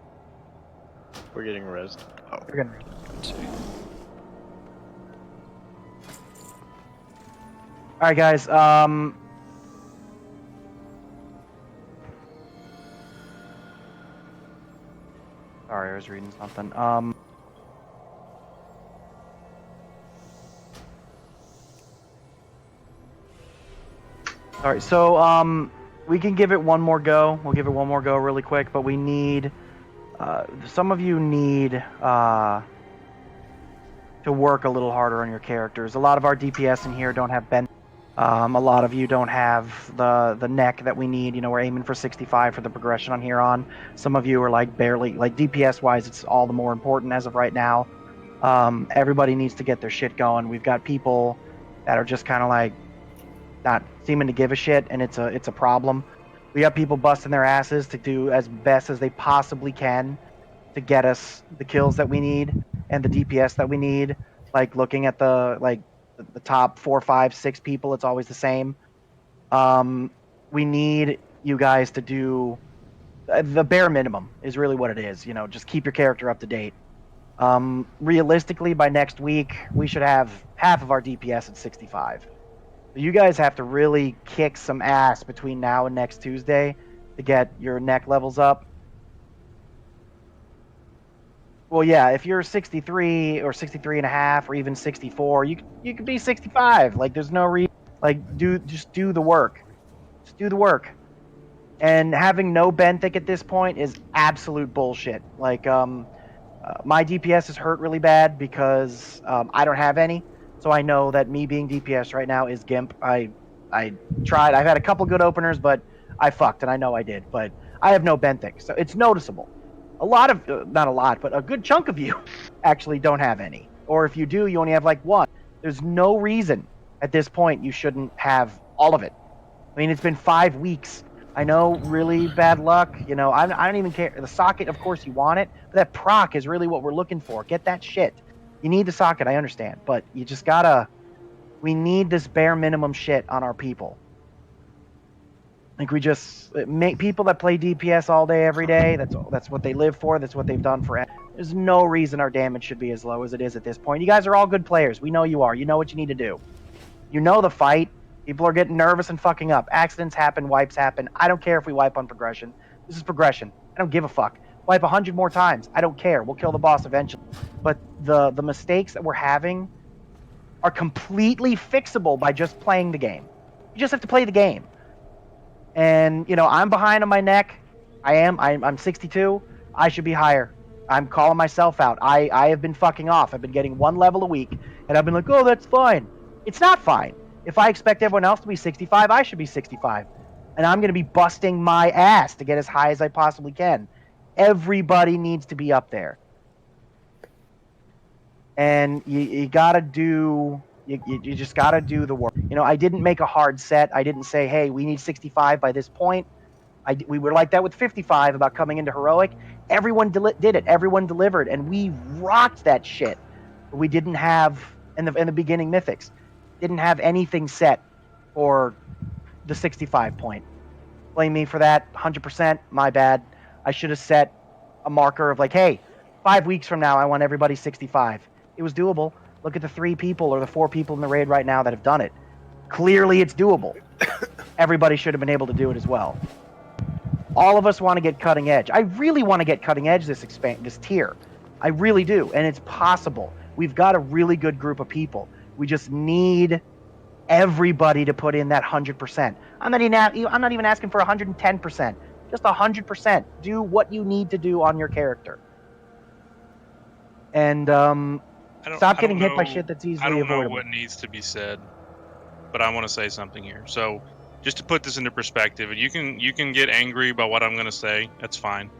We're getting rezzed. Oh, We're gonna. let's see. All right, guys. Sorry, I was reading something. All right, so we can give it one more go. We'll give it one more go really quick, but we need some of you need to work a little harder on your characters. A lot of our DPS in here don't have bend. A lot of you don't have the neck that we need. You know, we're aiming for 65 for the progression on here on. Some of you are like barely, like DPS wise, it's all the more important as of right now. Everybody needs to get their shit going. We've got people that are just kind of like not seeming to give a shit, and it's a problem. We got people busting their asses to do as best as they possibly can to get us the kills that we need and the DPS that we need. Like looking at the top 4, 5, 6 people, it's always the same. We need you guys to do the bare minimum is really what it is. You know, just keep your character up to date. Realistically, by next week, we should have half of our DPS at 65. You guys have to really kick some ass between now and next Tuesday to get your neck levels up. Well, yeah, if you're 63 or 63 and a half or even 64, you could be 65. Like, there's no reason. Like, just do the work. Just do the work. And having no benthic at this point is absolute bullshit. Like, my DPS is hurt really bad because I don't have any. So I know that me being DPS right now is GIMP. I tried. I've had a couple good openers, but I fucked, and I know I did. But I have no benthic, so it's noticeable. A lot of, not a lot, but a good chunk of you actually don't have any. Or if you do, you only have like one. There's no reason at this point you shouldn't have all of it. I mean, it's been 5 weeks. I know, really bad luck. You know, I don't even care. The socket, of course, you want it, but that proc is really what we're looking for. Get that shit. You need the socket, I understand, but you just gotta. We need this bare minimum shit on our people. Like we just make people that play DPS all day, every day. That's what they live for. That's what they've done forever. There's no reason our damage should be as low as it is at this point. You guys are all good players. We know you are. You know what you need to do. You know the fight. People are getting nervous and fucking up. Accidents happen. Wipes happen. I don't care if we wipe on progression. This is progression. I don't give a fuck. Wipe 100 more times. I don't care. We'll kill the boss eventually. But the mistakes that we're having are completely fixable by just playing the game. You just have to play the game. And, you know, I'm behind on my neck. I'm 62. I should be higher. I'm calling myself out. I have been fucking off. I've been getting 1 level a week. And I've been like, oh, that's fine. It's not fine. If I expect everyone else to be 65, I should be 65. And I'm going to be busting my ass to get as high as I possibly can. Everybody needs to be up there. And you got to do... You just got to do the work. You know, I didn't make a hard set. I didn't say, hey, we need 65 by this point. We were like that with 55 about coming into heroic. Everyone did it. Everyone delivered, and we rocked that shit. But we didn't have in the beginning mythics, didn't have anything set for the 65 point. Blame me for that. 100%. My bad. I should have set a marker of like, hey, 5 weeks from now, I want everybody 65. It was doable. Look at the 3 people or the 4 people in the raid right now that have done it. Clearly, it's doable. Everybody should have been able to do it as well. All of us want to get cutting edge. I really want to get cutting edge this tier. I really do, and it's possible. We've got a really good group of people. We just need everybody to put in that 100%. I'm not even asking for 110%. Just 100%. Do what you need to do on your character. And stop getting hit by shit that's easily avoidable. I don't know what needs to be said, but I want to say something here. So, just to put this into perspective, and you can get angry about what I'm going to say. That's fine.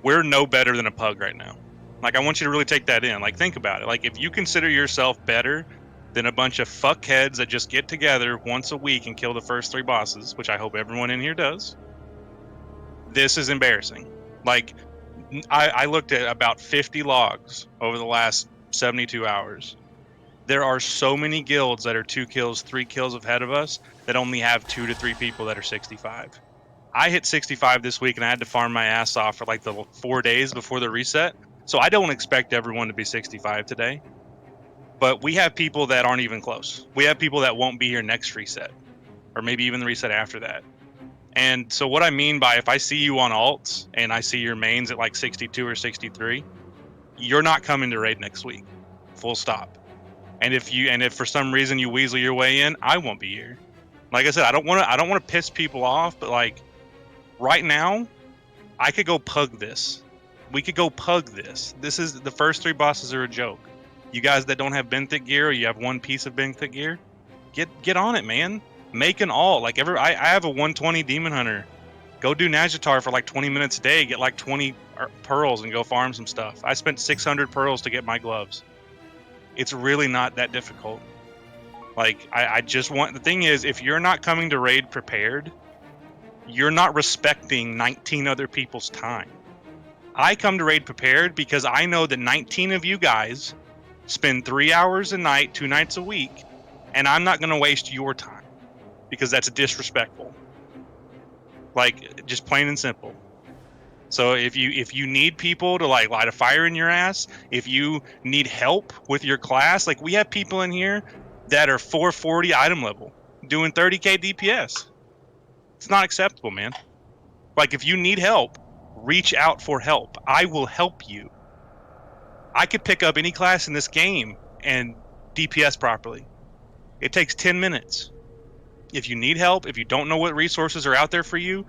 We're no better than a pug right now. Like, I want you to really take that in. Like, think about it. Like, if you consider yourself better than a bunch of fuckheads that just get together once a week and kill the first 3 bosses, which I hope everyone in here does, this is embarrassing. Like, I looked at about 50 logs over the last 72 hours. There are so many guilds that are 2 kills, 3 kills ahead of us that only have 2 to 3 people that are 65. I hit 65 this week and I had to farm my ass off for like the 4 days before the reset. So I don't expect everyone to be 65 today. But we have people that aren't even close. We have people that won't be here next reset, or maybe even the reset after that. And so what I mean by if I see you on alts and I see your mains at like 62 or 63, you're not coming to raid next week. Full stop. And if for some reason you weasel your way in, I won't be here. Like I said, I don't want to piss people off, but like right now, I could go pug this. We could go pug this. This is the first 3 bosses are a joke. You guys that don't have benthic gear, or you have 1 piece of benthic gear, get on it, man. Make an alt. Like I have a 120 demon hunter. Go do Najatar for like 20 minutes a day. Get like 20 pearls and go farm some stuff. I spent 600 pearls to get my gloves. It's really not that difficult. Like I just want, the thing is, if you're not coming to raid prepared, you're not respecting 19 other people's time. I come to raid prepared because I know that 19 of you guys spend 3 hours a night, 2 nights a week, and I'm not going to waste your time because that's disrespectful. Like, just plain and simple. So if you need people to like light a fire in your ass, if you need help with your class, like we have people in here that are 440 item level doing 30k DPS. It's not acceptable, man. Like, if you need help, reach out for help. I will help you. I could pick up any class in this game and DPS properly. It takes 10 minutes. If you need help, if you don't know what resources are out there for you,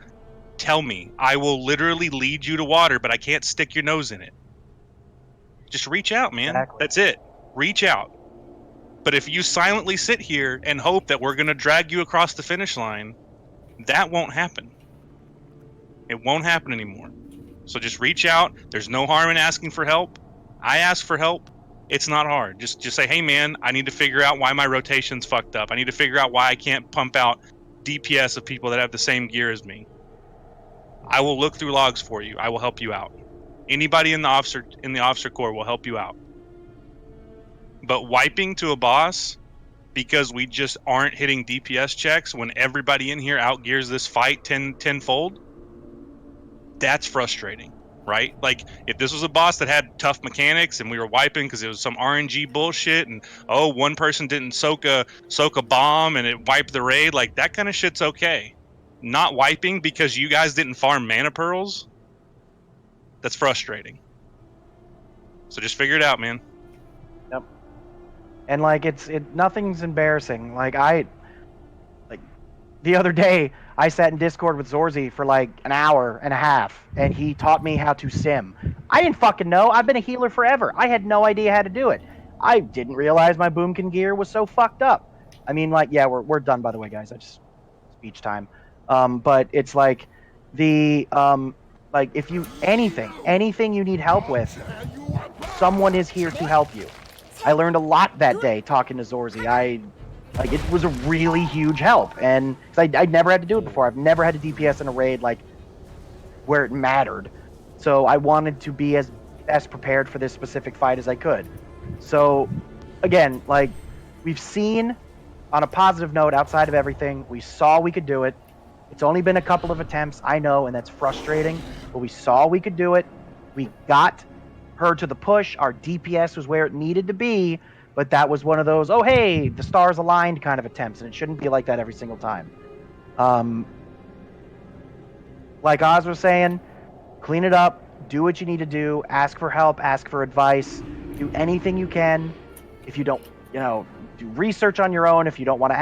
tell me. I will literally lead you to water, but I can't stick your nose in it. Just reach out, man. Exactly. That's it. Reach out. But if you silently sit here and hope that we're going to drag you across the finish line, that won't happen. It won't happen anymore. So just reach out. There's no harm in asking for help. I ask for help. It's not hard. Just say, hey, man, I need to figure out why my rotation's fucked up. I need to figure out why I can't pump out DPS of people that have the same gear as me. I will look through logs for you. I will help you out. Anybody in the officer corps will help you out. But wiping to a boss because we just aren't hitting DPS checks when everybody in here outgears this fight tenfold, that's frustrating, right? Like, if this was a boss that had tough mechanics and we were wiping because it was some RNG bullshit and, oh, one person didn't soak a bomb and it wiped the raid, like, that kind of shit's okay. Not wiping because you guys didn't farm mana pearls, that's frustrating. So just figure it out, man. Yep. And like nothing's embarrassing. Like the other day I sat in Discord with Zorzi for like an hour and a half and he taught me how to sim. I didn't fucking know. I've been a healer forever. I had no idea how to do it. I didn't realize my Boomkin gear was so fucked up. I mean, like, yeah, we're done, by the way, guys. I just speech time. But it's like like if you anything you need help with, someone is here to help you. I learned a lot that day talking to Zorzi. Like, it was a really huge help, and 'cause I'd never had to do it before. I've never had to DPS in a raid like where it mattered. So I wanted to be as best prepared for this specific fight as I could. So again, like, we've seen, on a positive note, outside of everything, we saw we could do it. It's only been a couple of attempts, I know, and that's frustrating, but we saw we could do it. We got her to the push. Our DPS was where it needed to be, but that was one of those, oh, hey, the stars aligned kind of attempts, and it shouldn't be like that every single time. Like Oz was saying, clean it up, do what you need to do, ask for help, ask for advice, do anything you can. If you don't, do research on your own if you don't want to